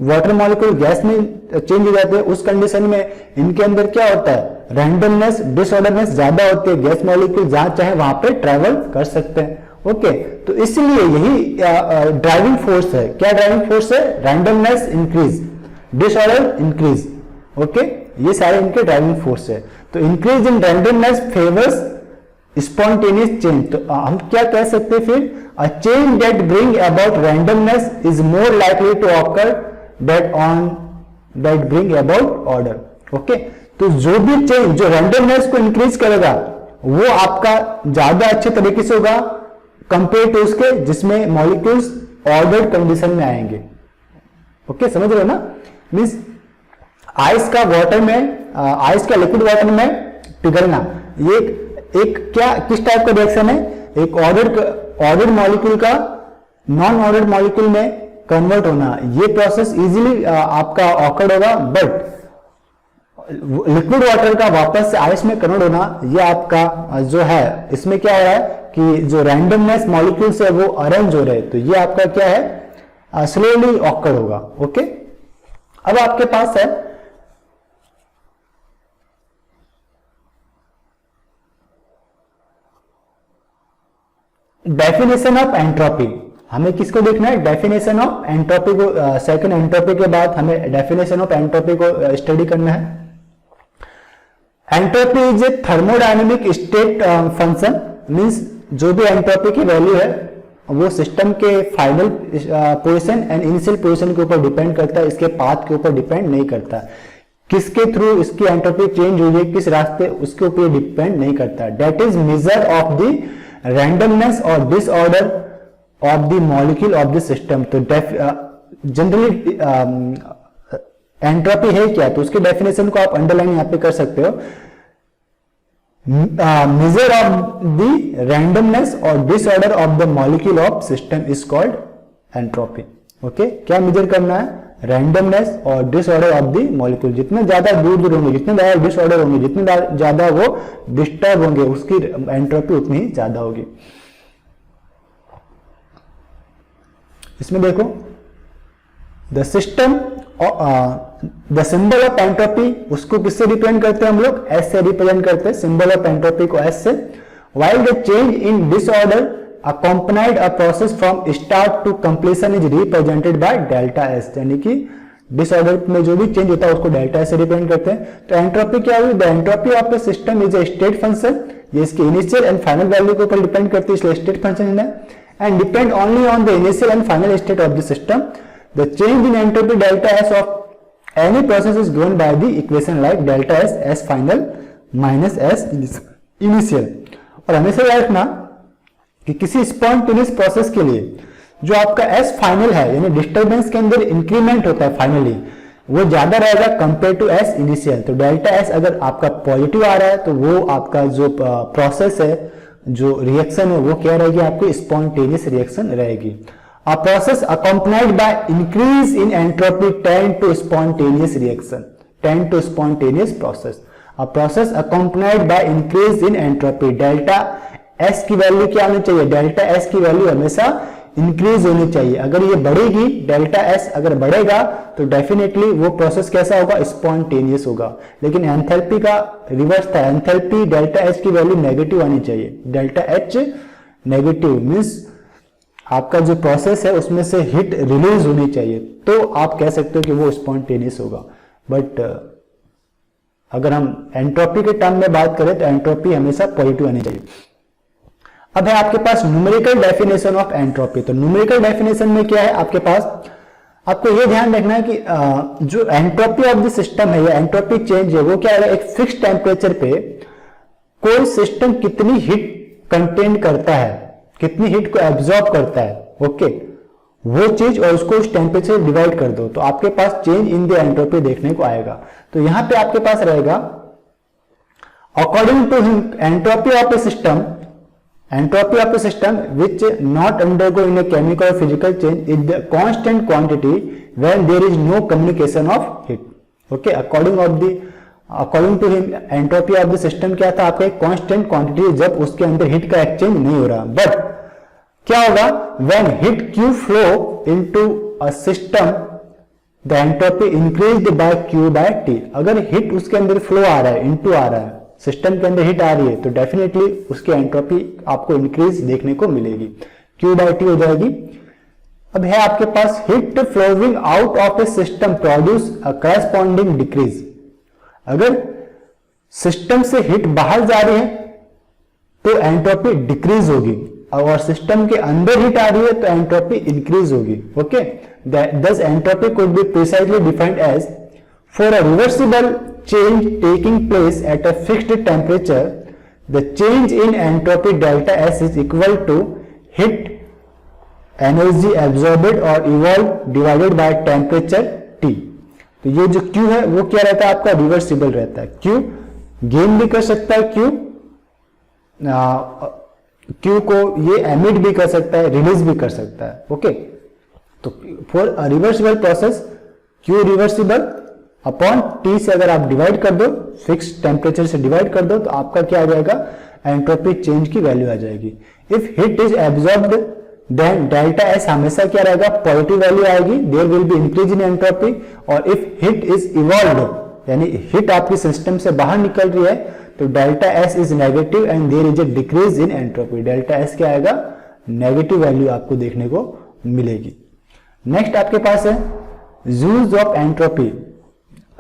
वाटर मॉलिक्यूल गैस में चेंज हो जाते हैं। उस कंडीशन में इनके अंदर क्या होता है, रैंडमनेस डिसऑर्डरनेस ज्यादा होती है, गैस मॉलिक्यूल जहां चाहे वहां पे ट्रेवल कर सकते हैं। ओके, तो इसलिए यही ड्राइविंग फोर्स है। क्या ड्राइविंग फोर्स है, randomness increase, disorder increase. Okay, ये सारे इनके ड्राइविंग फोर्स है। तो increase in randomness favours spontaneous change. तो हम क्या कह सकते हैं फिर, a change that bring about randomness is more likely to occur that bring about order. Okay, तो जो भी चेंज जो रैंडमनेस को इंक्रीज करेगा वो आपका ज्यादा अच्छे तरीके से होगा कंपेयर टू उसके जिसमें मॉलिक्यूल्स ऑर्डर्ड कंडीशन में आएंगे। ओके, समझ रहे हो ना, मीन्स आइस का वाटर में, आइस का लिक्विड वाटर में पिघलना, ये एक क्या किस टाइप का रिएक्शन है, एक ऑर्डर्ड मॉलिक्यूल का नॉन ऑर्डर्ड मॉलिक्यूल में कन्वर्ट होना। ये प्रोसेस इजीली आपका ऑकर्ड होगा, बट लिक्विड वाटर का वापस से आइस में कन्वर्ट होना, ये आपका जो है इसमें क्या हो रहा है कि जो रैंडमनेस मॉलिक्यूल्स है वो अरेंज हो रहे हैं, तो ये आपका क्या है, स्लोली ऑकर्ड होगा। ओके, अब आपके पास है डेफिनेशन ऑफ एंट्रोपी। हमें किसको देखना है, डेफिनेशन ऑफ एंट्रोपी को। सेकंड एंट्रोपी के बाद हमें डेफिनेशन ऑफ एंट्रोपी को स्टडी करना है। Entropy is a thermodynamic state function, means जो भी एंट्रोपी की वैल्यू है वो सिस्टम के final position and initial position के ऊपर डिपेंड करता है, इसके पाथ के ऊपर डिपेंड नहीं करता। किसके थ्रू इसकी एंट्रोपी चेंज हुई है, किस रास्ते, उसके ऊपर डिपेंड नहीं करता। That is measure of the randomness और disorder of the molecule of the system. तो जनरली एंट्रोपी है क्या, तो उसके डेफिनेशन को आप अंडरलाइन यहां पे कर सकते हो। मेजर ऑफ द रैंडमनेस और disorder of the molecule of system is called entropy. Okay, क्या मेजर करना है, रैंडमनेस और डिसऑर्डर ऑफ द मॉलिक्यूल। जितने ज्यादा दूर दूर होंगे, जितने ज्यादा डिसऑर्डर होंगे, जितने ज्यादा वो डिस्टर्ब होंगे, उसकी एंट्रोपी उतनी ही ज्यादा होगी। इसमें देखो the system, the symbol of entropy, उसको किससे रिप्रेजेंट करते हैं हम लोग, एस से रिप्रेजेंट करते हैं सिंबल ऑफ एंट्रोपी को, एस से। while the change in disorder accompanied a process from start to completion is represented by delta S, यानी कि डिसऑर्डर में जो भी चेंज होता है उसको डेल्टा एस से रिप्रेजेंट करते हैं। तो एंट्रोपी क्या हुई? The entropy of the system is a state function, ये इसके इनिशियल एंड फाइनल वैल्यू के ऊपर डिपेंड करती है, इसलिए स्टेट फंक्शन है, and depend only on the initial and final state of the system. The change in entropy delta S of any process is given by the equation like delta S S final minus S initial. और हमेशा याद रखना कि किसी spontaneous process के लिए जो आपका एस फाइनल है, यानी डिस्टर्बेंस के अंदर इंक्रीमेंट होता है फाइनली, वो ज्यादा रहेगा कंपेयर टू एस इनिशियल। तो डेल्टा एस अगर आपका पॉजिटिव आ रहा है तो वो आपका जो प्रोसेस है, जो रिएक्शन है, वो क्या रहेगी? आपकी स्पॉन्टेनियस रिएक्शन रहेगी। A process accompanied by increase in entropy tend to spontaneous reaction, tend to spontaneous process. A process accompanied by increase in entropy, delta S की वैल्यू क्या होनी चाहिए? डेल्टा एस की वैल्यू हमेशा इंक्रीज होनी चाहिए। अगर ये बढ़ेगी, डेल्टा एस अगर बढ़ेगा तो डेफिनेटली वो प्रोसेस कैसा होगा? स्पॉन्टेनियस होगा। लेकिन एंथैल्पी का रिवर्स था, एंथैल्पी डेल्टा एच की वैल्यू नेगेटिव आनी चाहिए। डेल्टा एच नेगेटिव मींस आपका जो प्रोसेस है उसमें से हीट रिलीज होनी चाहिए, तो आप कह सकते हो कि वो स्पॉन्टेनियस होगा। बट अगर हम एंट्रोपी के टर्म में बात करें तो एंट्रोपी हमेशा पॉजिटिव आनी चाहिए। अब है आपके पास न्यूमेरिकल डेफिनेशन ऑफ एंट्रोपी। तो न्यूमेरिकल डेफिनेशन में क्या है आपके पास? आपको ये ध्यान रखना है कि जो एंट्रोपी ऑफ द सिस्टम है या एंट्रोपी चेंज है वो क्या है? एक फिक्स टेम्परेचर पे कोई सिस्टम कितनी हीट कंटेन करता है, कितनी हीट को एब्जॉर्ब करता है, ओके, वो चीज, और उसको उस टेम्परेचर डिवाइड कर दो तो आपके पास चेंज इन द एंट्रोपी देखने को आएगा। तो यहां पे आपके पास रहेगा according to entropy of a system, entropy of a system which not undergo in a chemical or physical change is the constant quantity when there is no communication of heat, okay, according to him entropy of the system क्या था? आपका एक constant quantity जब उसके अंदर heat का exchange नहीं हो रहा। बट क्या होगा? when heat q flow into a system the entropy increased by q by t। अगर हीट उसके अंदर फ्लो आ रहा है, इनटू आ रहा है, सिस्टम के अंदर हीट आ रही है, तो डेफिनेटली उसकी एंट्रोपी आपको इंक्रीज देखने को मिलेगी, Q by T हो जाएगी। अब है आपके पास heat flowing out of a system produce a corresponding decrease. अगर सिस्टम से हीट बाहर जा रही है तो एंट्रोपी डिक्रीज होगी, और सिस्टम के अंदर हीट आ रही है तो एंट्रोपी इंक्रीज होगी, okay. Thus entropy could be precisely defined as for a reversible change taking place at a fixed temperature, the change in entropy delta S is equal to heat energy absorbed or evolved divided by temperature T। तो ये जो Q है वो क्या रहता है? आपका reversible रहता है। Q गेन भी कर सकता है, Q को ये एमिट भी कर सकता है, रिलीज भी कर सकता है, ओके। तो for a reversible process Q reversible upon T से अगर आप डिवाइड कर दो, फिक्स टेम्परेचर से डिवाइड कर दो, तो आपका क्या आ जाएगा? एंट्रोपी चेंज की वैल्यू आ जाएगी। If heat is absorbed then delta S हमेशा क्या रहेगा? पॉजिटिव वैल्यू आएगी, there will be increase in entropy. और इफ हीट इज इवॉल्व्ड, यानी हीट आपकी सिस्टम से बाहर निकल रही है, तो delta S is negative and there is a decrease in entropy. Delta S क्या आएगा? नेगेटिव वैल्यू आपको देखने को मिलेगी। नेक्स्ट आपके पास है जूल्स ऑफ एंट्रोपी,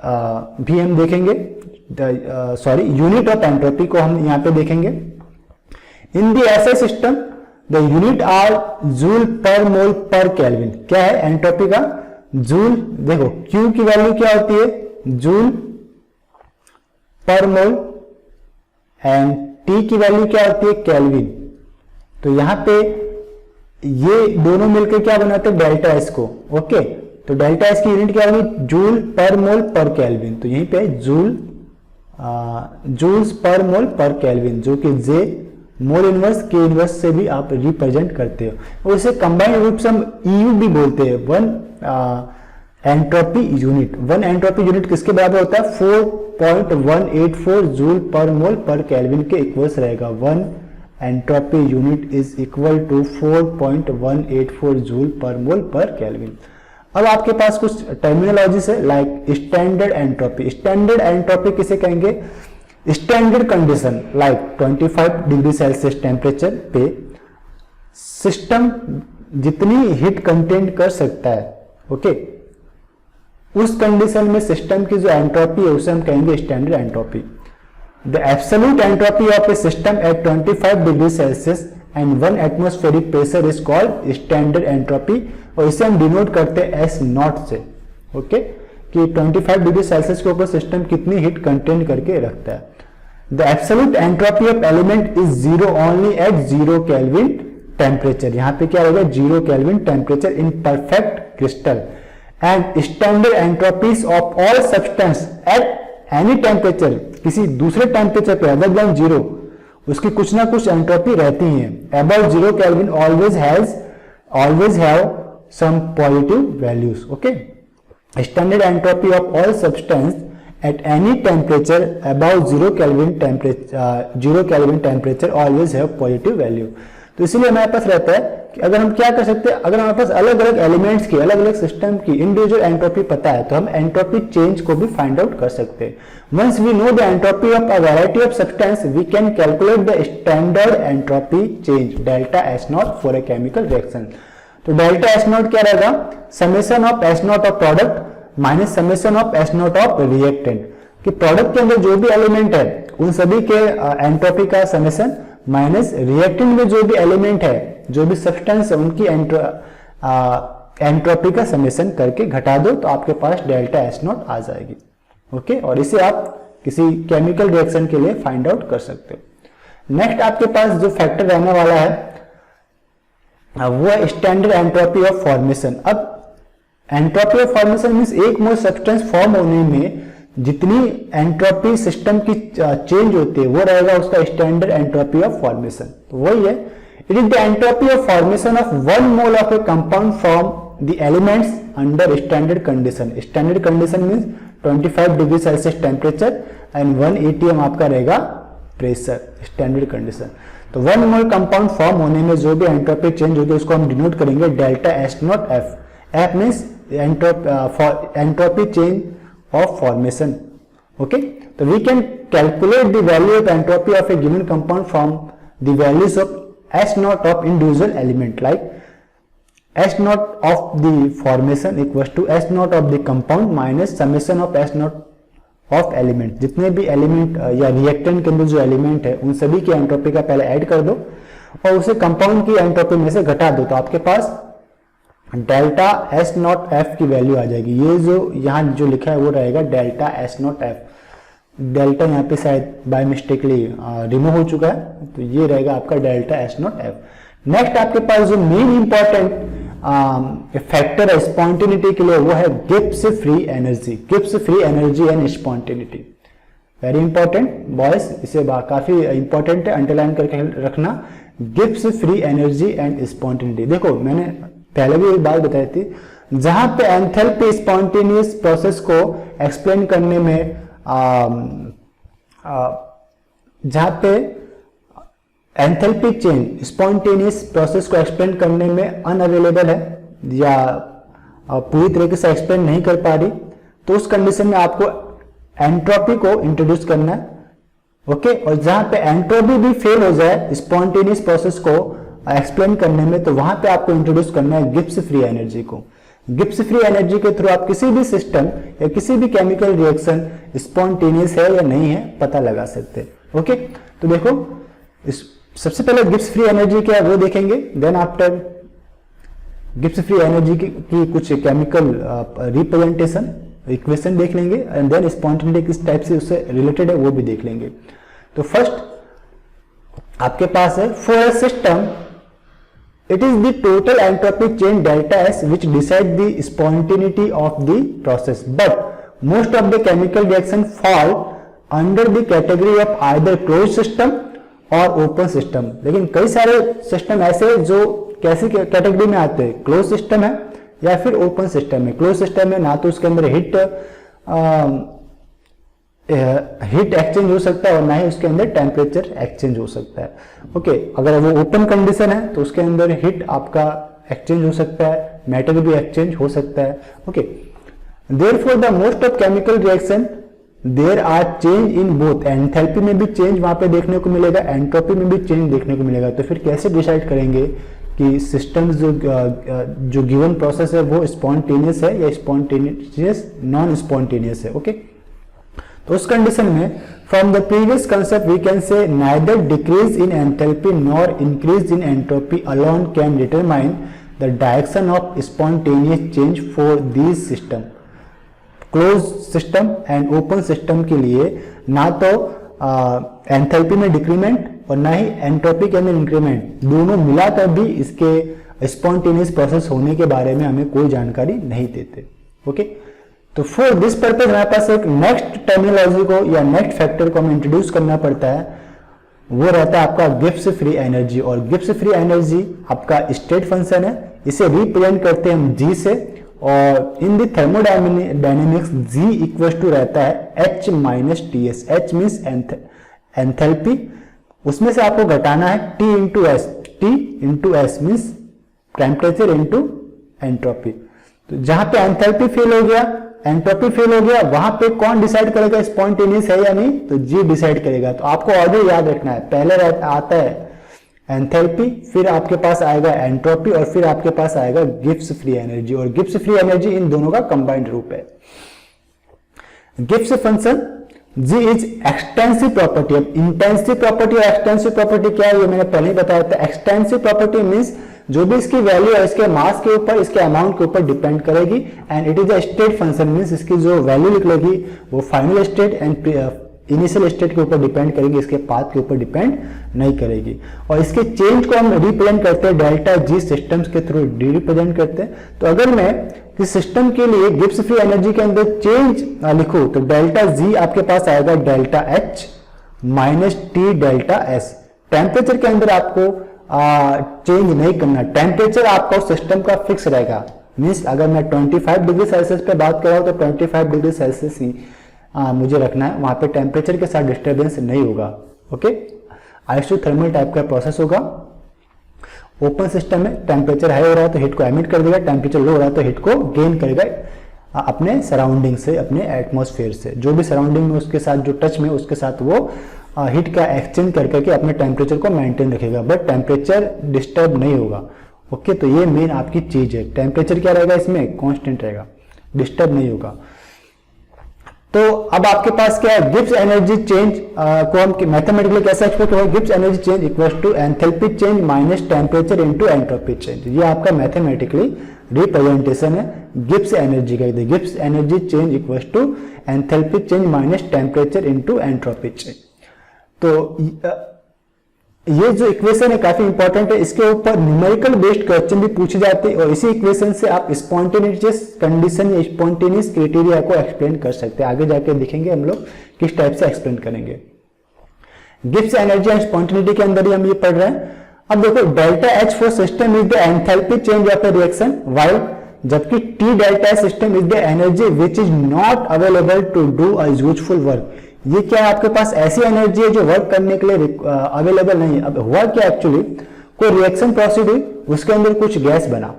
भी हम देखेंगे, सॉरी यूनिट ऑफ एंट्रोपी को हम यहां पे देखेंगे। In the SI system the unit are joule per mole पर केल्विन। क्या है एंट्रोपी का? जूल। देखो Q की वैल्यू क्या होती है? Joule per mole, and T की वैल्यू क्या होती है? केल्विन। तो यहां पे ये दोनों मिलकर क्या बनाते हैं? डेल्टा एस को, ओके। तो डेल्टा एस की यूनिट क्या होगी? जूल पर मोल पर केल्विन। तो यहीं पे जूल्स पर मोल पर केल्विन, जो कि जे मोल इनवर्स के इनवर्स से भी आप रिप्रेजेंट करते हो। उसे कंबाइंड रूप से हम EU भी बोलते हैं, one entropy unit. One entropy unit किसके बराबर होता है? 4.184 जूल पर मोल पर केल्विन के इक्वल्स रहेगा। One entropy unit is equal to 4.184 joule per mole पर केल्विन। अब आपके पास कुछ टर्मिनोलॉजी है like standard entropy. Standard entropy किसे कहेंगे? Standard condition like 25 degree Celsius temperature पे सिस्टम जितनी हीट कंटेंट कर सकता है, ओके, उस कंडीशन में सिस्टम की जो एंट्रोपी है उसे हम कहेंगे standard entropy. The absolute entropy of a system eight 25 degree Celsius and 1 atmospheric pressure is called standard entropy, और इसे हम डिनोट करते हैं एस नॉट से, ओके, कि 25 डिग्री सेल्सियस के ऊपर सिस्टम कितनी हीट कंटेन करके रखता है। The absolute entropy of element is zero only at 0 kelvin temperature, यहां पे क्या होगा 0 kelvin temperature in perfect crystal, and standard entropies of all substance at any temperature, किसी दूसरे टेम्परेचर पे अदर देन 0 उसकी कुछ ना कुछ एंट्रोपी रहती है। Above 0 kelvin always have some positive values, okay. Standard entropy of all substance at any temperature above 0 Kelvin temperature always have positive value। तो इसीलिए हमारे पास रहता है कि अगर हम क्या कर सकते हैं, अगर हमारे पास अलग अलग एलिमेंट्स की, अलग अलग सिस्टम की इंडिविजुअल एंट्रोपी पता है तो हम एंट्रोपी चेंज को भी फाइंड आउट कर सकते हैं। Once we know the entropy of a variety of substance we can calculate the standard entropy change delta S nought for a chemical reaction. तो डेल्टा एस नॉट क्या रहेगा, summation of S nought of product minus summation of S nought of reactant, कि product के अंदर जो भी element है उन सभी के एंट्रोपी का समेशन माइनस रिएक्टेंट में जो भी एलिमेंट है, जो भी सब्सटेंस है उनकी एंट्रोपी का समेशन करके घटा दो तो आपके पास डेल्टा एस नॉट आ जाएगी, ओके। और इसे आप किसी केमिकल रिएक्शन के लिए फाइंड आउट कर सकते हो। नेक्स्ट आपके पास जो फैक्टर रहने वाला है वो है स्टैंडर्ड एंट्रोपी ऑफ फॉर्मेशन। अब एंट्रोपी ऑफ फॉर्मेशन मींस एक मोल सब्सटेंस फॉर्म होने में जितनी एंट्रोपी सिस्टम की चेंज होती है वो रहेगा उसका स्टैंडर्ड एंट्रोपी ऑफ फॉर्मेशन। तो वही है, it is the entropy of formation of 1 mole of A compound from the elements under standard condition. Standard condition means 25 degree Celsius temperature and 1 atm आपका रहेगा प्रेशर, स्टैंडर्ड कंडीशन। तो 1 मोल compound form होने में जो भी एंट्रोपी चेंज होगी उसको हम डिनोट करेंगे delta S not F. F means entropy change of formation, okay। तो we can calculate the value of entropy of a given compound from the values of S naught of individual element, like S naught of the formation equals to S naught of the compound minus summation of S naught of element। जितने भी element या reactant के अंदर जो element है उन सभी की एंट्रोपी का पहले ऐड कर दो और उसे कंपाउंड की एंट्रोपी में से घटा दो तो आपके पास डेल्टा एस नॉट एफ की वैल्यू आ जाएगी। ये जो यहाँ जो लिखा है वो रहेगा delta S not F. Delta यहाँ पे शायद बाय मिस्टेकली रिमूव हो चुका है, तो ये रहेगा आपका delta S not F. Next आपके पास जो मेन इंपॉर्टेंट फैक्टर है स्पॉन्टेनिटी के लिए वो है Gibbs free energy. Gibbs free energy and spontaneity very important boys, इसे काफी इंपॉर्टेंट है, अंडरलाइन करके रखना। Gibbs free energy and spontaneity, देखो मैंने पहले भी एक बात बताई थी, जहां पे एंथैल्पी स्पॉन्टेनियस प्रोसेस को एक्सप्लेन करने में जहां पे एंथैल्पी चेंज स्पॉन्टेनियस प्रोसेस को एक्सप्लेन करने में अनअवेलेबल है या पूरी तरीके से एक्सप्लेन नहीं कर पा रही, तो उस कंडीशन में आपको एंट्रोपी को इंट्रोड्यूस करना है, ओके। और जहां पे एंट्रोपी भी फेल हो जाए स्पॉन्टेनियस प्रोसेस को एक्सप्लेन करने में तो वहां पे आपको इंट्रोड्यूस करना है गिब्स फ्री एनर्जी को। गिब्स फ्री एनर्जी के थ्रू आप किसी भी सिस्टम या किसी भी केमिकल रिएक्शन स्पॉन्टेनियस है या नहीं है पता लगा सकते हैं, ओके। तो देखो सबसे पहले गिब्स फ्री एनर्जी क्या है वो देखेंगे, then after Gibbs free energy की कुछ केमिकल रिप्रेजेंटेशन इक्वेशन देख लेंगे एंड देन स्पॉन्टेनिटी किस टाइप से उससे रिलेटेड है वो भी देख लेंगे। तो फर्स्ट आपके पास है for a system it is the total entropy change delta S which decide the spontaneity of the process, but most of the chemical reaction fall under the category of either closed system or open system। लेकिन कई सारे system ऐसे जो कैसी category में आते हैं, close system है या फिर ओपन सिस्टम है। क्लोज सिस्टम में ना तो उसके अंदर हीट एक्सचेंज हो सकता है और ना ही उसके अंदर टेम्परेचर एक्सचेंज हो सकता है, ओके। अगर वो ओपन कंडीशन है तो उसके अंदर हीट आपका एक्सचेंज हो सकता है, मैटर भी एक्सचेंज हो सकता है, okay. Therefore the most of chemical reaction there are change in both, enthalpy में भी चेंज वहां पे देखने को मिलेगा, एंट्रोपी में भी चेंज देखने को मिलेगा। तो फिर कैसे डिसाइड करेंगे कि सिस्टम जो गिवन प्रोसेस है वो स्पॉन्टेनियस है या स्पॉन्टेनियस नॉन स्पॉन्टेनियस है। ओके, तो उस कंडीशन में from the previous concept we can say neither decrease in enthalpy nor increase in entropy alone can determine the direction of spontaneous change for these system. Close system and open system के लिए ना तो enthalpy में decrement और ना ही entropy के अंदर increment, दोनों मिलाकर भी इसके स्पॉन्टेनियस प्रोसेस होने के बारे में हमें कोई जानकारी नहीं देते। ओके, तो फॉर दिस पर्पज हमारे पास एक नेक्स्ट टर्मिनोलॉजी को या नेक्स्ट फैक्टर को हमें इंट्रोड्यूस करना पड़ता है, वो रहता है आपका गिब्स फ्री एनर्जी। और गिब्स फ्री एनर्जी आपका स्टेट फंक्शन है, इसे रिप्रेजेंट करते हैं हम जी से, और in the thermodynamics G equal to रहता है H minus TS. H means enthalpy, उसमें से आपको घटाना है T into S. T into S means temperature into entropy. तो जहां पे एंथैल्पी फेल हो गया, एंट्रोपी फेल हो गया, वहां पे कौन डिसाइड करेगा स्पॉन्टेनियस है या नहीं, तो जी डिसाइड करेगा। तो आपको ऑर्डर याद रखना है, पहले आता है एंथैल्पी, फिर आपके पास आएगा एंट्रोपी और फिर आपके पास आएगा गिब्स फ्री एनर्जी। और गिब्स फ्री एनर्जी इन दोनों का कंबाइंड रूप है। Gibbs function G is extensive property. अब इंटेंसिव प्रॉपर्टी और एक्सटेंसिव प्रॉपर्टी क्या है ये मैंने पहले ही बताया था। एक्सटेंसिव प्रॉपर्टी मींस जो भी इसकी वैल्यू है इसके मास के ऊपर, इसके अमाउंट के ऊपर डिपेंड करेगी, and it is a state function means इसकी जो वैल्यू निकलेगी वो final state and initial state के ऊपर डिपेंड करेगी, इसके पाथ के ऊपर डिपेंड नहीं करेगी। और इसके चेंज को हम रिप्रेजेंट करते हैं डेल्टा जी सिस्टम्स के थ्रू रिप्रेजेंट करते हैं। तो अगर मैं इस सिस्टम के लिए गिब्स फ्री एनर्जी के अंदर चेंज लिखूं तो डेल्टा जी आपके पास आएगा delta H minus T delta S. Temperature के अंदर आपको चेंज नहीं करना, टेम्परेचर आपका सिस्टम का फिक्स रहेगा। मीन्स अगर मैं 25 डिग्री सेल्सियस पे बात कर रहा हूं तो 25 डिग्री सेल्सियस ही मुझे रखना है, वहां पे टेम्परेचर के साथ डिस्टर्बेंस नहीं होगा। ओके, आइसोथर्मल टाइप का प्रोसेस होगा। ओपन सिस्टम में टेम्परेचर हाई हो रहा है तो हीट को एमिट कर देगा, टेम्परेचर लो हो रहा है तो हीट को गेन करेगा अपने सराउंडिंग से, अपने एटमॉस्फेयर से। जो भी सराउंडिंग में उसके साथ जो टच में उसके साथ वो हीट का एक्सचेंज कर करके अपने टेम्परेचर को मेंटेन रखेगा, बट टेम्परेचर डिस्टर्ब नहीं होगा। ओके, तो ये मेन आपकी चीज है। टेम्परेचर क्या रहेगा इसमें, कांस्टेंट रहेगा, डिस्टर्ब नहीं होगा। तो अब आपके पास क्या है, गिब्स एनर्जी चेंज को हम मैथमेटिकली कैसे एक्सप्रेस करेंगे, Gibbs energy change equals to enthalpy change minus temperature into entropy change. ये आपका मैथमेटिकली रिप्रेजेंटेशन है गिब्स एनर्जी का। Gibbs energy change equals to enthalpy change minus temperature into entropy change. तो ये जो इक्वेशन है काफी इंपॉर्टेंट है, इसके ऊपर न्यूमेरिकल बेस्ड क्वेश्चन भी पूछे जाते हैं और इसी इक्वेशन से आप स्पॉन्टेनियस कंडीशन या स्पॉन्टेनियस क्राइटेरिया को एक्सप्लेन कर सकते हैं। आगे जाके देखेंगे हम लोग किस टाइप से एक्सप्लेन करेंगे। गिब्स एनर्जी एंड स्पॉन्टेनिटी के अंदर ही हम ये पढ़ रहे हैं। अब देखो delta H for system is the enthalpy change of a reaction, while जबकि T delta system is the energy which is not available to do a useful work. ये क्या है, आपके पास ऐसी एनर्जी है जो वर्क करने के लिए अवेलेबल नहीं है। अब हुआ क्या, एक्चुअली कोई रिएक्शन प्रोसीड हुई, उसके अंदर कुछ गैस बना।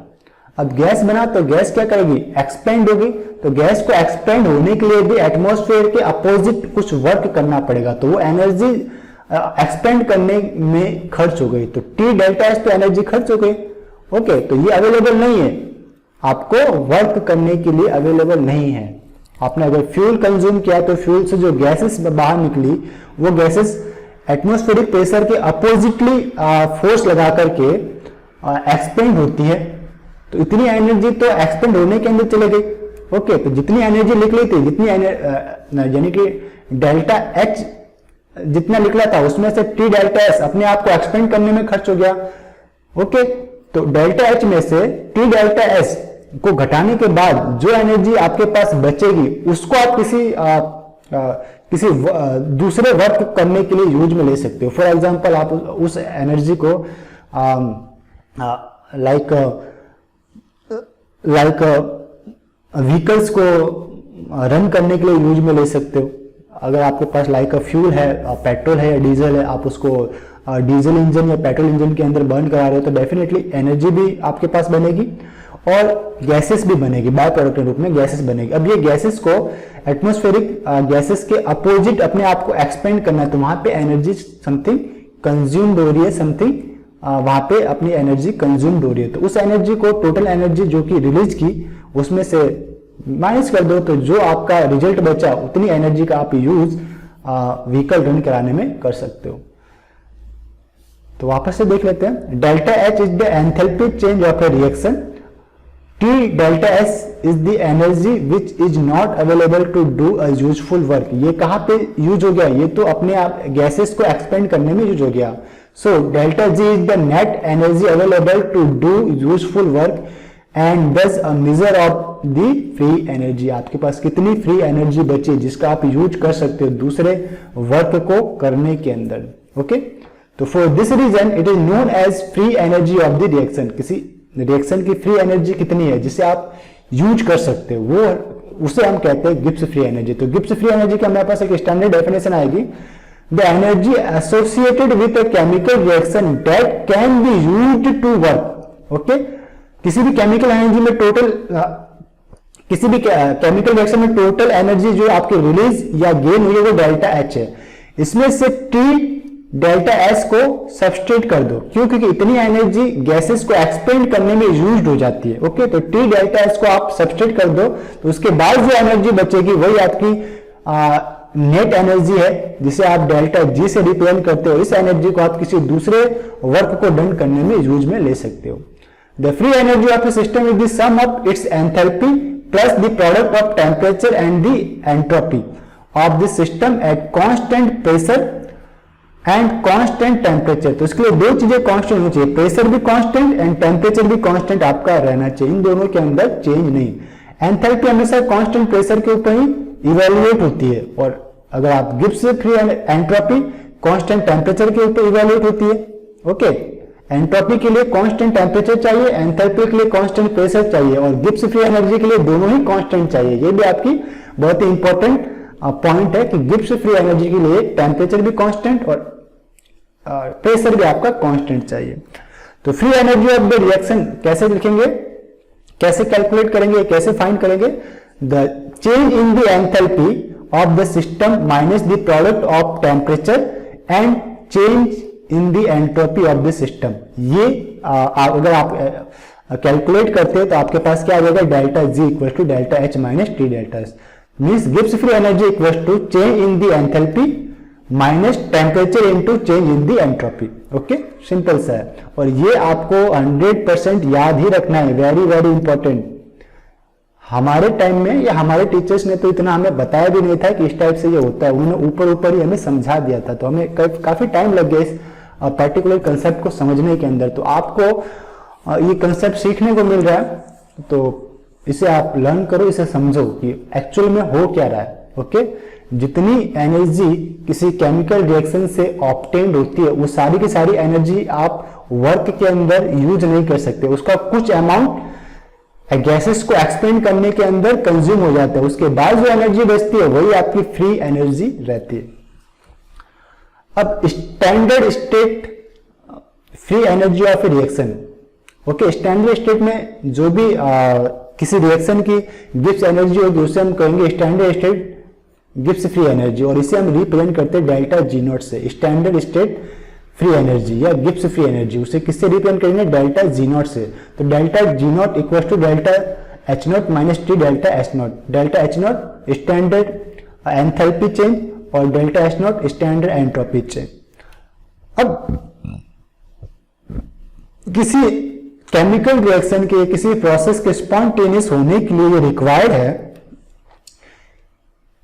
अब गैस बना तो गैस क्या करेगी, एक्सपेंड होगी। तो गैस को एक्सपेंड होने के लिए भी एटमॉस्फेयर के अपोजिट कुछ वर्क करना पड़ेगा, तो वो एनर्जी एक्सपेंड करने में खर्च हो गई। तो टी डेल्टा एस तो एनर्जी खर्च हो गई। ओके, तो ये अवेलेबल नहीं है, आपको वर्क करने के लिए अवेलेबल नहीं है। आपने अगर फ्यूल कंज्यूम किया तो फ्यूल से जो गैसेस बाहर निकली वो गैसेस एटमॉस्फेरिक प्रेशर के अपोजिटली फोर्स लगा करके एक्सपेंड होती है। तो इतनी एनर्जी तो एक्सपेंड होने के अंदर चले गई। ओके, तो जितनी एनर्जी निकली थी, जितनी यानी कि डेल्टा एच जितना निकला था उसमें से टी डेल्टा एस अपने आप को एक्सपेंड करने में खर्च हो गया। ओके, तो डेल्टा एच में से टी डेल्टा एस को घटाने के बाद जो एनर्जी आपके पास बचेगी उसको आप किसी दूसरे वर्क करने के लिए यूज में ले सकते हो। फॉर एग्जांपल आप उस एनर्जी को लाइक व्हीकल्स को रन करने के लिए यूज में ले सकते हो। अगर आपके पास लाइक फ्यूल है, पेट्रोल है या डीजल है, आप उसको डीजल इंजन या पेट्रोल इंजन के अंदर बर्न करा रहे हो तो डेफिनेटली एनर्जी भी आपके पास बनेगी और गैसेस भी बनेगी, बाय प्रोडक्ट के रूप में गैसेस बनेगी। अब ये गैसेस को एटमॉस्फेरिक गैसेस के अपोजिट अपने आप को एक्सपेंड करना है, तो वहां पे एनर्जी समथिंग कंज्यूम्ड हो रही है, समथिंग वहां पे अपनी एनर्जी कंज्यूम्ड हो रही है। तो उस एनर्जी को, टोटल एनर्जी जो कि रिलीज की, उसमें से माइनस कर दो, तो जो आपका रिजल्ट बचा उतनी एनर्जी का आप यूज व्हीकल रन कराने में कर सकते हो। तो वापस से देख लेते हैं। Delta H is the enthalpy change of a reaction, T delta S is the energy which is not available to do a useful work. ये कहां पे यूज हो गया? ये तो अपने आप गैसेस को एक्सपेंड करने में यूज हो गया। So delta G is the net energy available to do useful work and thus a measure of the free energy. आपके पास कितनी फ्री एनर्जी बची जिसका आप यूज कर सकते हो दूसरे वर्क को करने के अंदर। ओके, तो for this reason it is known as free energy of the reaction. किसी रिएक्शन की फ्री एनर्जी कितनी है जिसे आप यूज कर सकते हो, वो उसे हम कहते हैं गिब्स फ्री एनर्जी। तो गिब्स फ्री एनर्जी की हमारे पास एक स्टैंडर्ड डेफिनेशन आएगी, the energy associated with a chemical reaction that can be used to work. Okay, किसी भी केमिकल एनर्जी में टोटल किसी भी केमिकल रिएक्शन में टोटल एनर्जी जो आपकी रिलीज या गेन हुई है वो डेल्टा एच है। इसमें से टी डेल्टा एस को सब्सट्रेट कर दो, क्यों? क्योंकि इतनी एनर्जी गैसेस को एक्सपेंड करने में यूज्ड हो जाती है। ओके, तो टी डेल्टा एस को आप सब्सट्रेट कर दो, तो उसके बाद जो एनर्जी बचेगी वही आपकी नेट एनर्जी है, जिसे आप डेल्टा जी से रिप्रेजेंट करते हो। इस एनर्जी को आप किसी दूसरे वर्क को डन करने में यूज में ले सकते हो। The free energy of a system is the sum of its enthalpy plus the product of temperature and the entropy of the system at constant pressure and constant temperature. तो इसके लिए दो चीजें कांस्टेंट होनी चाहिए, प्रेशर भी constant and temperature भी constant आपका रहना चाहिए, इन दोनों के अंदर चेंज नहीं। एंथैल्पी हमेशा कांस्टेंट प्रेशर के ऊपर ही इवेल्युएट होती है, और अगर आप Gibbs free entropy constant temperature के ऊपर इवेल्युएट होती है। ओके, एंट्रोपी के लिए कांस्टेंट टेम्परेचर चाहिए, एंथैल्पी के लिए कांस्टेंट प्रेशर चाहिए, और गिब्स फ्री एनर्जी के लिए दोनों ही कांस्टेंट चाहिए। ये भी आपकी बहुत ही इंपॉर्टेंट पॉइंट है कि गिब्स फ्री एनर्जी के लिए टेम्परेचर भी कांस्टेंट और प्रेशर भी आपका कांस्टेंट चाहिए। तो free energy of the reaction कैसे लिखेंगे, कैसे कैलकुलेट करेंगे, कैसे फाइंड करेंगे? The change in the enthalpy of the system minus the product of temperature and change in the entropy of the system. ये अगर आप कैलकुलेट करते हो तो आपके पास क्या आ जाएगा? Delta G equal to delta H minus T delta S, means Gibbs free energy equal to change in the enthalpy minus temperature into change in the entropy. Okay, simple सा है, और ये आपको 100% याद ही रखना है, वेरी वेरी इंपॉर्टेंट। हमारे time में या हमारे टीचर्स ने तो इतना हमें बताया भी नहीं था कि इस टाइप से ये होता है, उन्होंने ऊपर ऊपर ही हमें समझा दिया था, तो हमें काफी टाइम लग गया इस पर्टिकुलर कंसेप्ट को समझने के अंदर। तो आपको ये कंसेप्ट सीखने को मिल रहा है, तो इसे आप लर्न करो, इसे समझो कि एक्चुअल में हो क्या रहा है। ओके, जितनी एनर्जी किसी केमिकल रिएक्शन से ऑब्टेन्ड होती है वो सारी की सारी एनर्जी आप वर्क के अंदर यूज नहीं कर सकते, उसका कुछ अमाउंट गैसेस को एक्सपेंड करने के अंदर कंज्यूम हो जाता है, उसके बाद जो एनर्जी बचती है वही आपकी फ्री एनर्जी रहती है। अब standard state free energy of a reaction. Okay, standard state में जो भी किसी रिएक्शन की गिब्स एनर्जी होगी उसे हम कहेंगे standard state Gibbs free energy, और इसे हम रिप्रेजेंट करते हैं डेल्टा जी नॉट से। स्टैंडर्ड स्टेट फ्री एनर्जी या गिब्स फ्री एनर्जी उसे किससे रिप्रेजेंट करेंगे? डेल्टा जी नॉट से। तो delta G nought equal to delta H nought minus T delta H nought. Delta H nought standard enthalpy change और delta H nought standard entropy change. अब किसी chemical reaction के, किसी process के spontaneous होने के लिए ये रिक्वायर्ड है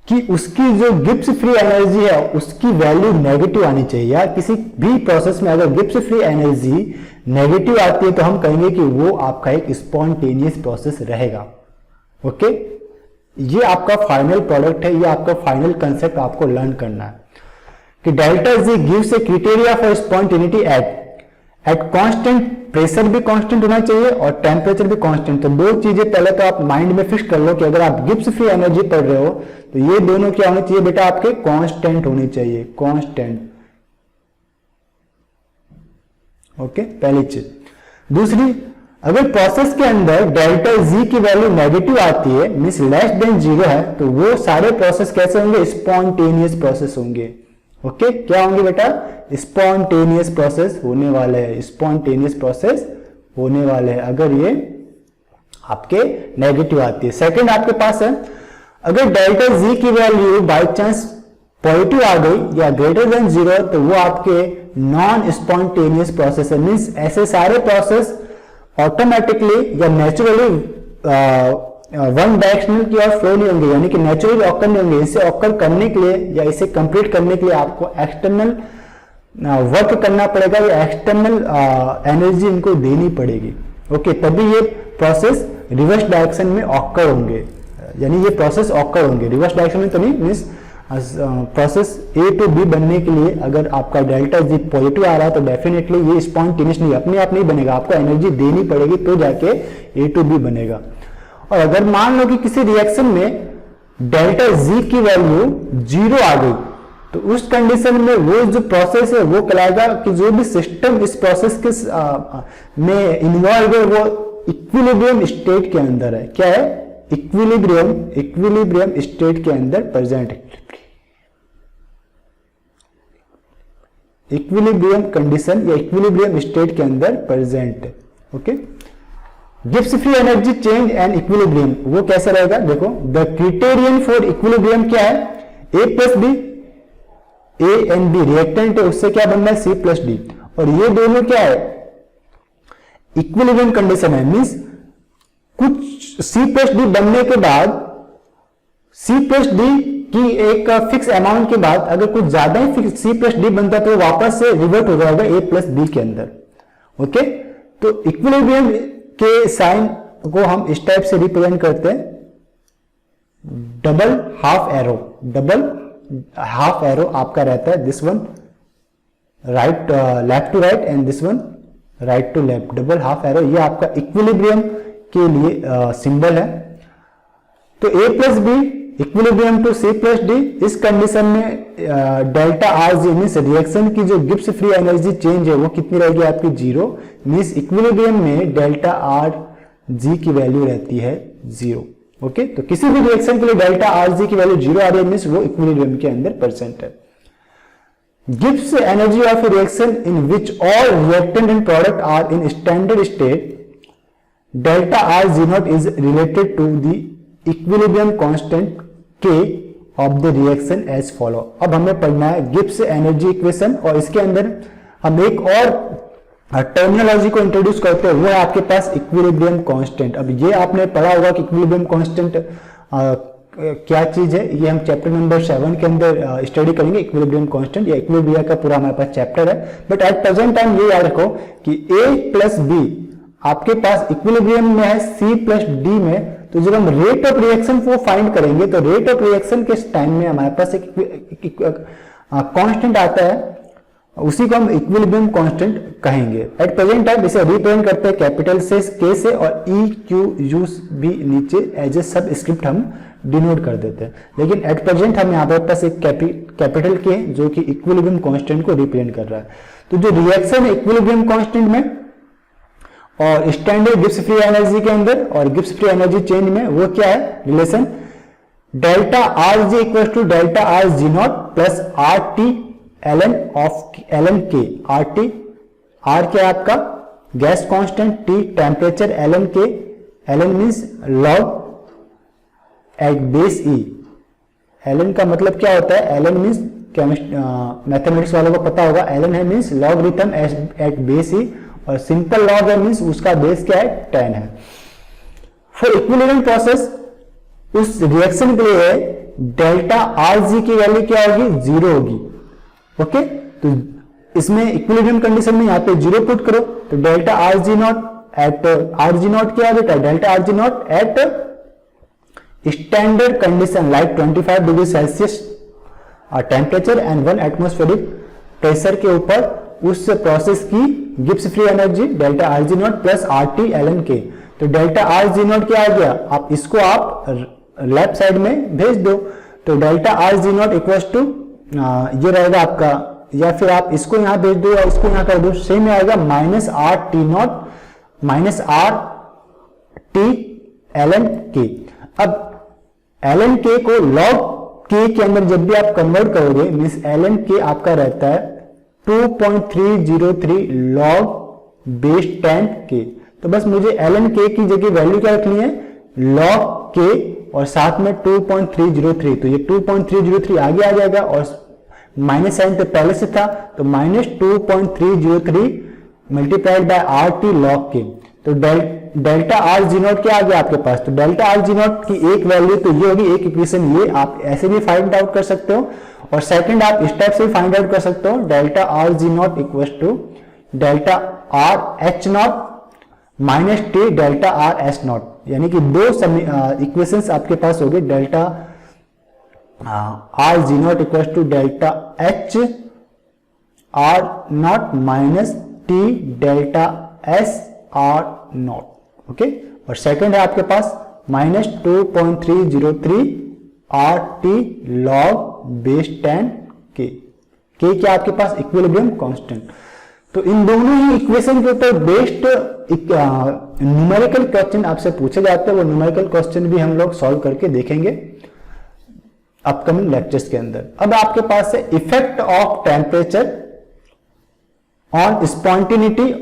कि उसकी जो गिब्स फ्री एनर्जी है उसकी वैल्यू नेगेटिव आनी चाहिए। या किसी भी प्रोसेस में अगर गिब्स फ्री एनर्जी नेगेटिव आती है तो हम कहेंगे कि वो आपका एक स्पॉन्टेनियस प्रोसेस रहेगा। ओके, ये आपका फाइनल प्रोडक्ट है, ये आपका फाइनल कंसेप्ट आपको लर्न करना है कि delta ji gives A criteria for spontaneity eight constant pressure भी कांस्टेंट होना चाहिए और टेम्परेचर भी कांस्टेंट। तो दो चीजें पहले तो आप माइंड में फिक्स कर लो कि अगर आप गिब्स फ्री एनर्जी पढ़ रहे हो तो ये दोनों क्या होने चाहिए बेटा? आपके कांस्टेंट होनी चाहिए, कांस्टेंट। ओके, पहली चीज। दूसरी, अगर प्रोसेस के अंदर डेल्टा जी की वैल्यू नेगेटिव आती है, मीन्स लेस देन जीरो है, तो वो सारे प्रोसेस कैसे होंगे? स्पॉन्टेनियस प्रोसेस होंगे। ओके, क्या होंगे बेटा? स्पॉन्टेनियस प्रोसेस होने वाले हैं, स्पॉन्टेनियस प्रोसेस होने वाले हैं अगर ये आपके नेगेटिव आती है। सेकंड आपके पास है, अगर डेल्टा जी की वैल्यू बाय चांस पॉजिटिव आ गई या ग्रेटर देन जीरो, तो वो आपके नॉन स्पॉन्टेनियस प्रोसेस है। मीन्स ऐसे सारे प्रोसेस ऑटोमेटिकली या नेचुरली वन डायरेक्शनल की ओर फ्लो नहीं होंगे, यानी कि नेचुरली ऑकर नहीं होंगे। इसे ऑकर करने के लिए या इसे कंप्लीट करने के लिए आपको एक्सटर्नल वर्क करना पड़ेगा या एक्सटर्नल एनर्जी इनको देनी पड़ेगी। ओके, तभी ये प्रोसेस रिवर्स डायरेक्शन में ऑकर होंगे, यानी ये प्रोसेस ऑकर होंगे। रिवर्स डायरेक्शन में तो नहीं, means process A to B बनने के लिए अगर आपका डेल्टा जी पॉजिटिव आ रहा है तो डेफिनेटली ये स्पॉन्टेनियस नहीं, अपने आप नहीं बनेगा, आपको एनर्जी देनी पड़ेगी तो जाके ए टू बी बनेगा। और अगर मान लो कि किसी रिएक्शन में डेल्टा जी की वैल्यू जीरो आ गई, तो उस कंडीशन में वो जो प्रोसेस है वो कहलाएगा कि जो भी सिस्टम इस प्रोसेस के में इन्वॉल्व है वो इक्विलिब्रियम स्टेट के अंदर है। क्या है? इक्विलिब्रियम स्टेट के अंदर प्रेजेंट है, इक्विलिब्रियम कंडीशन या इक्विलिब्रियम स्टेट के अंदर प्रेजेंट है। Okay, Gibbs free energy change and equilibrium वो कैसे रहेगा? देखो, द क्राइटेरियन फॉर इक्विलिब्रियम क्या है? A plus B, A and B reactant है, उससे क्या बनना है? C plus D. और ये दोनों क्या है? इक्विलिब्रियम कंडीशन है। मींस कुछ सी प्लस डी बनने के बाद, सी प्लस डी की एक फिक्स अमाउंट के बाद अगर कुछ ज्यादा ही सी प्लस डी बनता है तो वापस से रिवर्ट हो जाएगा ए प्लस बी के अंदर। ओके, तो इक्विलिब्रियम के साइन को हम इस टाइप से रिप्रेजेंट करते हैं, double half arrow. Double half arrow आपका रहता है, this one right left to right and this one right to left. Double half arrow ये आपका इक्विलिब्रियम के लिए सिंबल है। तो A plus B equilibrium to C plus D, इस कंडीशन में delta R G means reaction की जो गिब्स फ्री एनर्जी चेंज है वो कितनी रहेगी? आपकी जीरो। मीन्स इक्विलिब्रियम में डेल्टा आर जी की वैल्यू रहती है जीरो। ओके, तो किसी भी रिएक्शन के लिए डेल्टा आर जी की वैल्यू जीरो आ रही है, मीन्स वो इक्विलिब्रियम के अंदर प्रेजेंट है। Gibbs energy of a reaction in which all reactant and product are in standard state, delta R G nought is related to the equilibrium constant K of the reaction as follow. अब हमें पढ़ना है Gibbs energy equation, और इसके अंदर हम एक और टर्मिनोलॉजी को इंट्रोड्यूस करते हैं, वो है आपके पास इक्विलिब्रियम कांस्टेंट। अब ये आपने पढ़ा होगा कि इक्विलिब्रियम कांस्टेंट क्या चीज है, ये हम चैप्टर नंबर 7 के अंदर स्टडी करेंगे। इक्विलिब्रियम कांस्टेंट या इक्विलिब्रिया का पूरा हमारे पास चैप्टर है, बट एट प्रेजेंट टाइम ये याद रखो कि ए प्लस बी आपके पास इक्विलिब्रियम में है सी प्लस डी में, तो जब हम रेट ऑफ रिएक्शन को फाइंड करेंगे तो रेट ऑफ रिएक्शन के टाइम में हमारे पास एक कांस्टेंट आता है, उसी को हम इक्विलिब्रियम कांस्टेंट कहेंगे। एट प्रेजेंट टाइम इसे रिप्रेजेंट करते हैं कैपिटल से के से, और ई क्यू यू भी नीचे एज ए सब स्क्रिप्ट हम डिनोट कर देते हैं। लेकिन एट प्रेजेंट हम यहाँ पर पास एक कैपिटल के जो कि इक्विलिब्रियम कांस्टेंट को रिप्रेजेंट कर रहा है। तो जो रिएक्शन है इक्विलिब्रियम कांस्टेंट में और स्टैंडर्ड गिब्स फ्री एनर्जी के अंदर और गिब्स फ्री एनर्जी चेंज में, वो क्या है relation? Delta R G equal to delta R G nought plus R T L N of L N K. R T, R क्या है आपका gas constant, T temperature, L N K, L N means log at base E. L N का मतलब क्या होता है? L N means mathematics वालों को पता होगा, एल एन है मीन्स लॉगरिथम एट बेस ई, और सिंपल लॉग है मीन्स उसका बेस क्या है? 10 है। फॉर इक्विलिब्रियम प्रोसेस उस रिएक्शन के लिए डेल्टा आर जी की वैल्यू क्या होगी? जीरो होगी। ओके, तो इसमें इक्विलिब्रियम कंडीशन में यहाँ पे जीरो पुट करो, तो delta R G nought at R G nought क्या बेटा? Delta R G nought at standard condition like 25 degree Celsius temperature and 1 atmospheric pressure के ऊपर उस प्रोसेस की Gibbs free energy delta R G nought plus R T L N K. तो delta R G nought क्या आ गया? आप इसको आप लेफ्ट साइड में भेज दो, तो delta R G nought equals to ये रहेगा आपका, या फिर आप इसको यहां भेज दो या इसको यहां कर दो, सेम आएगा minus R T not minus R T ln k। अब ln k को log k के अंदर जब भी आप कन्वर्ट करोगे मीन्स ln k आपका रहता है 2.303 log बेस 10 k। तो बस मुझे ln k की जगह वैल्यू क्या रखनी है, log k और साथ में 2.303। तो ये 2.303 आगे आ जाएगा और माइनस साइन तो पहले से था, तो minus 2.303 multiplied by are T log के। तो डेल्टा आर जी नॉट क्या आ गया आपके पास, तो डेल्टा आर जी नॉट की एक वैल्यू तो ये होगी, एक इक्वेशन ये आप ऐसे भी फाइंड आउट कर सकते हो और सेकंड आप इस टाइप से फाइंड आउट कर सकते हो, delta R G nought equal to delta R H nought minus T delta R S nought, यानी कि दो इक्वेशंस आपके पास हो गए, delta R G nought equal to delta H R nought minus T delta S R nought. Okay, और second है आपके पास minus 2.303 R T log base 10 K क्या आपके पास इक्विलिब्रियम कांस्टेंट। तो इन दोनों ही इक्वेशन के ऊपर बेस्ड न्यूमेरिकल क्वेश्चन आपसे पूछे जाते हैं, वो न्यूमेरिकल क्वेश्चन भी हम लोग सॉल्व करके देखेंगे अपकमिंग लेक्चर्स के अंदर। अब आपके पास है effect of temperature on spontaneity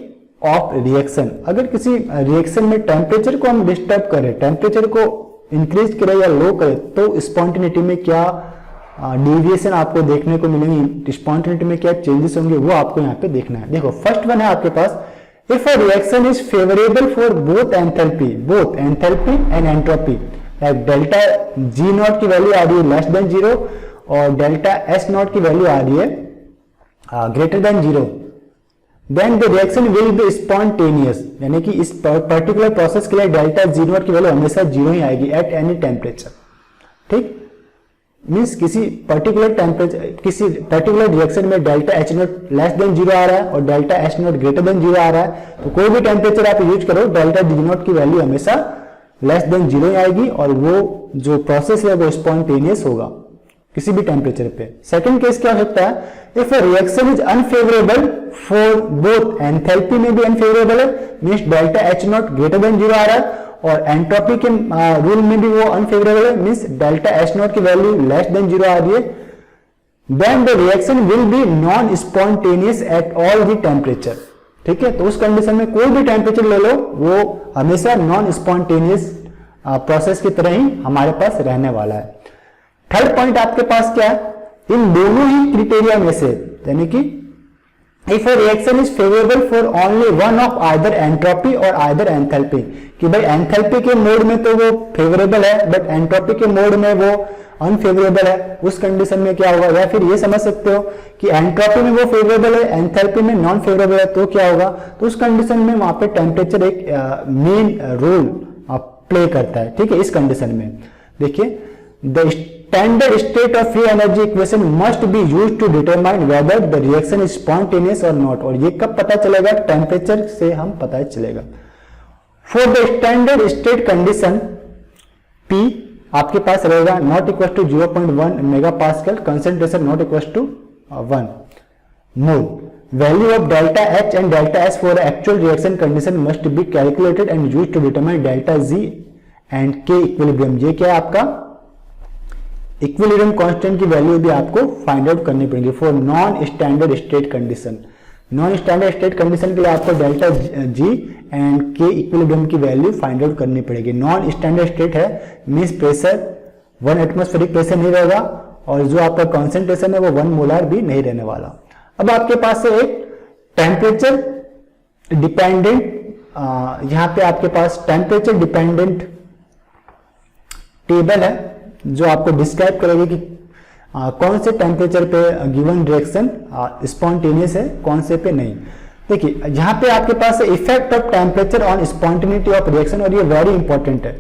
of reaction. अगर किसी रिएक्शन में टेम्परेचर को हम डिस्टर्ब करें, टेम्परेचर को इंक्रीज करें या लो करें, तो स्पॉन्टेनिटी में क्या डेविएशन आपको देखने को मिलेंगी, स्पॉन्टेनिटी में क्या चेंजेस होंगे, वो आपको यहाँ पे देखना है। देखो फर्स्ट वन है आपके पास, if a reaction is favourable for both enthalpy and entropy, like delta G nought की वैल्यू आ रही है लेस देन 0 और डेल्टा एस नॉट की वैल्यू आ रही है greater than 0, then the reaction will be spontaneous, यानी कि इस पर्टिकुलर प्रोसेस के लिए डेल्टा जी नॉट की वैल्यू हमेशा 0 ही आएगी एट एनी टेम्परेचर। ठीक, मीन्स किसी पर्टिकुलर टेम्परेचर, किसी पर्टिकुलर रिएक्शन में delta H not less than 0 आ रहा है और delta H not greater than 0 आ रहा है, तो कोई भी टेम्परेचर आप यूज करो डेल्टा जी नॉट की वैल्यू हमेशा लेस देन 0 ही आएगी और वो जो प्रोसेस है वो स्पॉन्टेनियस होगा किसी भी टेम्परेचर पे। सेकंड केस क्या हो सकता है, if a reaction is unfavourable for both, enthalpy में भी अनफेवरेबल है means delta H not greater than 0 आ रहा है और एंट्रोपी के रूल में भी वो अनफेवरेबल है मीन्स डेल्टा एच नॉट की वैल्यू लेस देन 0 आ रही है, then the reaction will be non spontaneous at all the temperature. ठीक है, तो उस कंडीशन में कोई भी टेम्परेचर ले लो वो हमेशा नॉन स्पॉन्टेनियस प्रोसेस की तरह ही हमारे पास रहने वाला है। थर्ड पॉइंट आपके पास क्या है, इन दोनों ही क्रिटेरिया में से, यानी कि if a reaction is favourable for only one of either entropy और आइदर एंथैल्पी, कि भाई एंथैल्पी के मोड में तो वो फेवरेबल है बट एंट्रोपी के मोड में वो अनफेवरेबल है, उस कंडीशन में क्या होगा, या फिर ये समझ सकते हो कि एंट्रोपी में वो फेवरेबल है एंथैल्पी में नॉन फेवरेबल है, तो क्या होगा, तो उस कंडीशन में वहां पे टेम्परेचर एक मेन रोल प्ले करता है। ठीक है, इस कंडीशन में देखिए the standard state of free energy equation must be used to determine whether the reaction is spontaneous और नॉट, और ये कब पता चलेगा, टेम्परेचर से हम पता चलेगा। For the standard state condition P आपके पास रहेगा not equal to 0.1 mega pascal, concentration not equal to 1 mole, value of delta H and delta S for actual reaction condition must be calculated and used to determine delta G and K equilibrium. ये क्या है आपका equilibrium constant की value भी आपको find out करनी पड़ेगी for non standard state condition. Non standard state condition के लिए आपको डेल्टा जी एंड के इक्विलिब्रियम की वैल्यू फाइंड आउट करनी पड़ेगी। नॉन स्टैंडर्ड स्टेट है मींस प्रेशर 1 एटमॉस्फेरिक प्रेशर नहीं रहेगा और जो आपका कॉन्सेंट्रेशन है वो 1 मोलार भी नहीं रहने वाला। अब आपके पास एक टेम्परेचर डिपेंडेंट, यहां पे आपके पास टेम्परेचर डिपेंडेंट टेबल है जो आपको डिस्क्राइब करेगी कि कौन से टेम्परेचर पे गिवन रिएक्शन स्पॉन्टेनियस है, कौन से पे नहीं। देखिए यहां पे आपके पास effect of temperature on spontaneity of reaction, और ये वेरी इंपॉर्टेंट है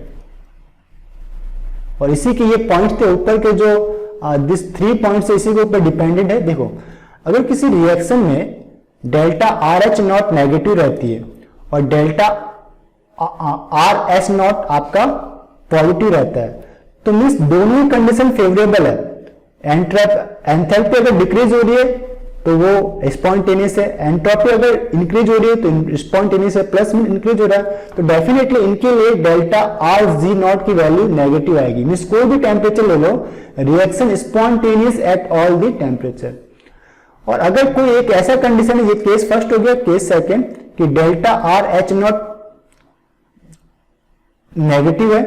और इसी के ये पॉइंट्स थे ऊपर के जो दिस 3 पॉइंट्स इसी के ऊपर डिपेंडेंट है। देखो अगर किसी रिएक्शन में delta R H nought negative रहती है और डेल्टा आर एस नॉट आपका पॉजिटिव रहता है, तो मीन्स दोनों ही कंडीशन फेवरेबल है। एंथैल्पी अगर डिक्रीज हो रही है तो वो स्पॉन्टेनियस है। एंट्रोपी अगर इंक्रीज हो रही है तो स्पॉन्टेनियस है, प्लस में इंक्रीज हो रहा है, तो डेफिनेटली इनके लिए डेल्टा आर जी नॉट की वैल्यू नेगेटिव आएगी। मींस कोई भी टेम्परेचर ले लो, reaction spontaneous at all the temperature. और अगर कोई एक ऐसा कंडीशन है, ये केस फर्स्ट हो गया, केस सेकेंड, कि delta R H nought negative है,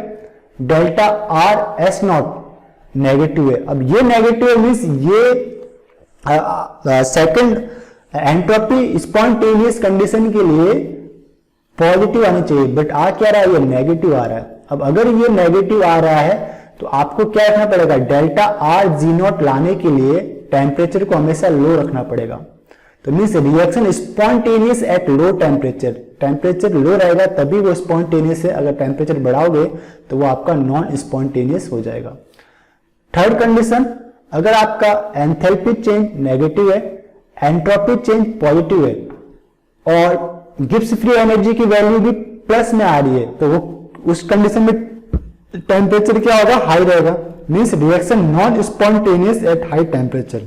delta R S nought negative है। अब ये नेगेटिव है मीन्स ये सेकंड एंट्रोपी स्पॉन्टेनियस कंडीशन के लिए पॉजिटिव आनी चाहिए, बट आ क्या रहा है, ये नेगेटिव आ रहा है। अब अगर ये नेगेटिव आ रहा है तो आपको क्या रखना पड़ेगा, डेल्टा आर जी नॉट लाने के लिए टेम्परेचर को हमेशा लो रखना पड़ेगा। तो means reaction spontaneous at low temperature, temperature low रहेगा तभी वो स्पॉन्टेनियस है, अगर टेम्परेचर बढ़ाओगे तो वो आपका नॉन स्पॉन्टेनियस हो जाएगा। थर्ड कंडीशन, अगर आपका एंथैल्पी चेंज नेगेटिव है, एंट्रोपी चेंज पॉजिटिव है और गिब्स फ्री एनर्जी की वैल्यू भी प्लस में आ रही है, तो वो उस कंडीशन में टेम्परेचर क्या होगा, हाई रहेगा। Means reaction non spontaneous at high temperature.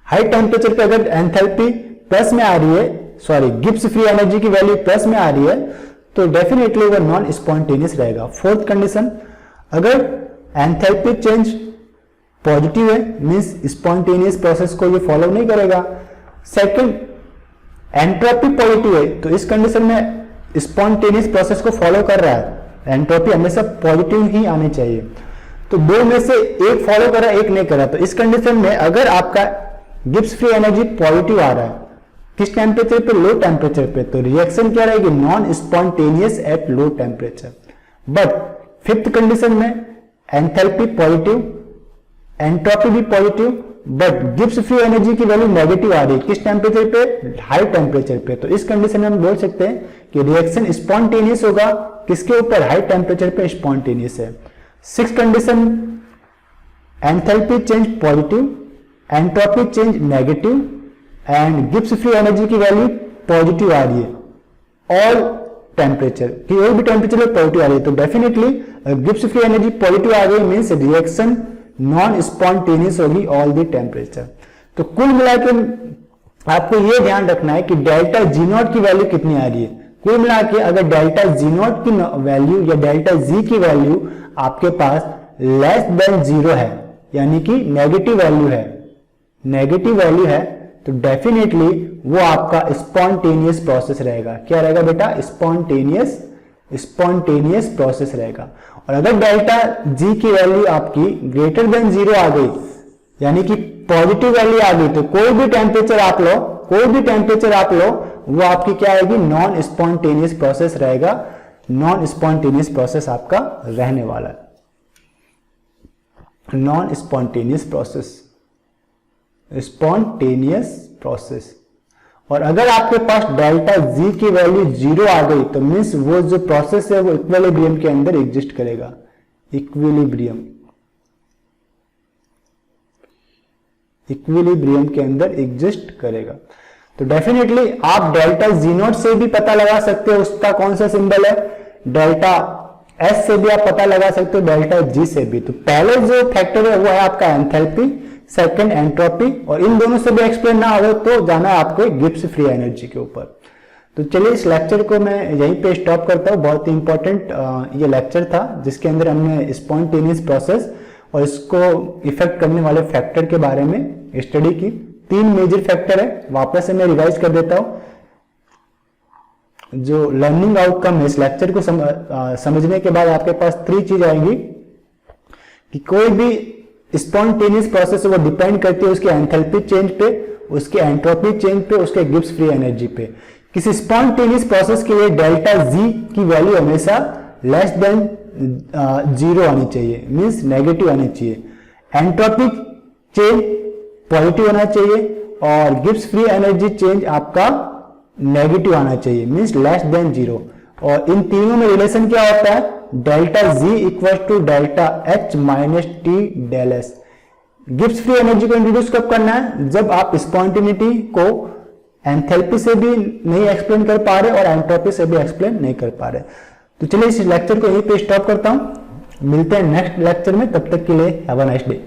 High temperature पे अगर एंथैल्पी प्लस में आ रही है, सॉरी गिब्स फ्री एनर्जी की वैल्यू प्लस में आ रही है, तो डेफिनेटली वो नॉन स्पॉन्टेनियस रहेगा। फोर्थ कंडीशन, अगर एंथैल्पी चेंज पॉजिटिव है मींस स्पॉन्टेनियस प्रोसेस को ये फॉलो नहीं करेगा। सेकंड, एंट्रोपी पॉजिटिव है तो इस कंडीशन में स्पॉन्टेनियस प्रोसेस को फॉलो कर रहा है, एंट्रोपी हमेशा पॉजिटिव ही आनी चाहिए। तो दो में से एक फॉलो कर रहा है, एक नहीं कर रहा, तो इस कंडीशन में अगर आपका गिब्स फ्री एनर्जी पॉजिटिव आ रहा है, किस टेम्परेचर पे, लो टेम्परेचर पे, तो रिएक्शन क्या रहेगी, non spontaneous at low temperature. But fifth condition में एंथैल्पी पॉजिटिव, एंट्रोपी भी positive, but Gibbs free energy की वैल्यू नेगेटिव आ रही है, किस टेम्परेचर पे, हाई टेम्परेचर पे, तो इस कंडीशन में हम बोल सकते हैं कि रिएक्शन स्पॉन्टेनियस होगा, किसके ऊपर, हाई टेम्परेचर पे स्पॉन्टेनियस है। Six condition, enthalpy change positive, entropy change negative and Gibbs free energy की वैल्यू पॉजिटिव आ रही है, ऑल टेम्परेचर की कोई भी टेम्परेचर पे पॉजिटिव आ रही है, तो definitely Gibbs free energy positive आ गई मींस रिएक्शन नॉन स्पॉन्टेनियस होगी ऑल दी टेम्परेचर। तो कुल मिलाकर आपको यह ध्यान रखना है कि डेल्टा जी नॉट की वैल्यू कितनी आ रही है। कुल मिला के अगर डेल्टा जी नॉट की वैल्यू या डेल्टा जी की वैल्यू आपके पास लेस देन जीरो है, यानी कि नेगेटिव वैल्यू है, नेगेटिव वैल्यू है, तो डेफिनेटली वो आपका स्पॉन्टेनियस प्रोसेस रहेगा। क्या रहेगा बेटा, स्पॉन्टेनियस प्रोसेस रहेगा। और अगर डेल्टा जी की वैल्यू आपकी ग्रेटर देन जीरो आ गई, यानी कि पॉजिटिव वैल्यू आ गई, तो कोई भी टेम्परेचर आप लो, वो आपकी क्या आएगी, नॉन स्पॉन्टेनियस प्रोसेस रहेगा। नॉन स्पॉन्टेनियस प्रोसेस आपका रहने वाला है, नॉन स्पॉन्टेनियस प्रोसेस। और अगर आपके पास डेल्टा जी की वैल्यू जीरो आ गई तो मीन्स वो जो प्रोसेस है वो इक्विलिब्रियम के अंदर एग्जिस्ट करेगा, इक्विलिब्रियम के अंदर एग्जिस्ट करेगा। तो डेफिनेटली आप डेल्टा जी नॉट से भी पता लगा सकते हो उसका कौन सा सिंबल है, डेल्टा एस से भी आप पता लगा सकते हो, डेल्टा जी से भी। तो पहले जो फैक्टर है वो है आपका एंथैल्पी, सेकंड एंट्रोपी, और इन दोनों से भी एक्सप्लेन ना हो तो जाना है आपको गिब्स फ्री एनर्जी के ऊपर। तो चलिए इस लेक्चर को मैं यहीं पे स्टॉप करता हूँ। बहुत ही इंपॉर्टेंट ये लेक्चर था जिसके अंदर हमने स्पॉन्टेनियस प्रोसेस और इसको इफेक्ट करने वाले फैक्टर के बारे में स्टडी की। 3 मेजर फैक्टर है, वापस से मैं रिवाइज कर देता हूँ। जो लर्निंग आउटकम है इस लेक्चर को समझने के बाद आपके पास 3 चीज आएंगी कि कोई भी स्पॉन्टेनियस प्रोसेस वो डिपेंड करती है उसके एंथैल्पी चेंज पे, उसके एंट्रोपी चेंज पे, उसके गिब्स फ्री एनर्जी पे। किसी स्पॉन्टेनियस प्रोसेस के लिए डेल्टा जी की वैल्यू हमेशा लेस देन जीरो आनी चाहिए, मींस नेगेटिव आनी चाहिए। एंट्रोपी चेंज पॉजिटिव होना चाहिए और गिब्स फ्री एनर्जी चेंज आपका नेगेटिव आना चाहिए, मींस लेस देन जीरो। और इन तीनों में रिलेशन क्या होता है, delta G equal to delta H minus T del S. Gibbs free energy को इंट्रोड्यूस कब करना है, जब आप स्पॉन्टेनिटी को एंथैल्पी से भी नहीं एक्सप्लेन कर पा रहे और एंट्रोपी से भी एक्सप्लेन नहीं कर पा रहे। तो चलिए इस लेक्चर को यहीं पे स्टॉप करता हूं, मिलते हैं नेक्स्ट लेक्चर में, तब तक के लिए हैव अ नाइस डे।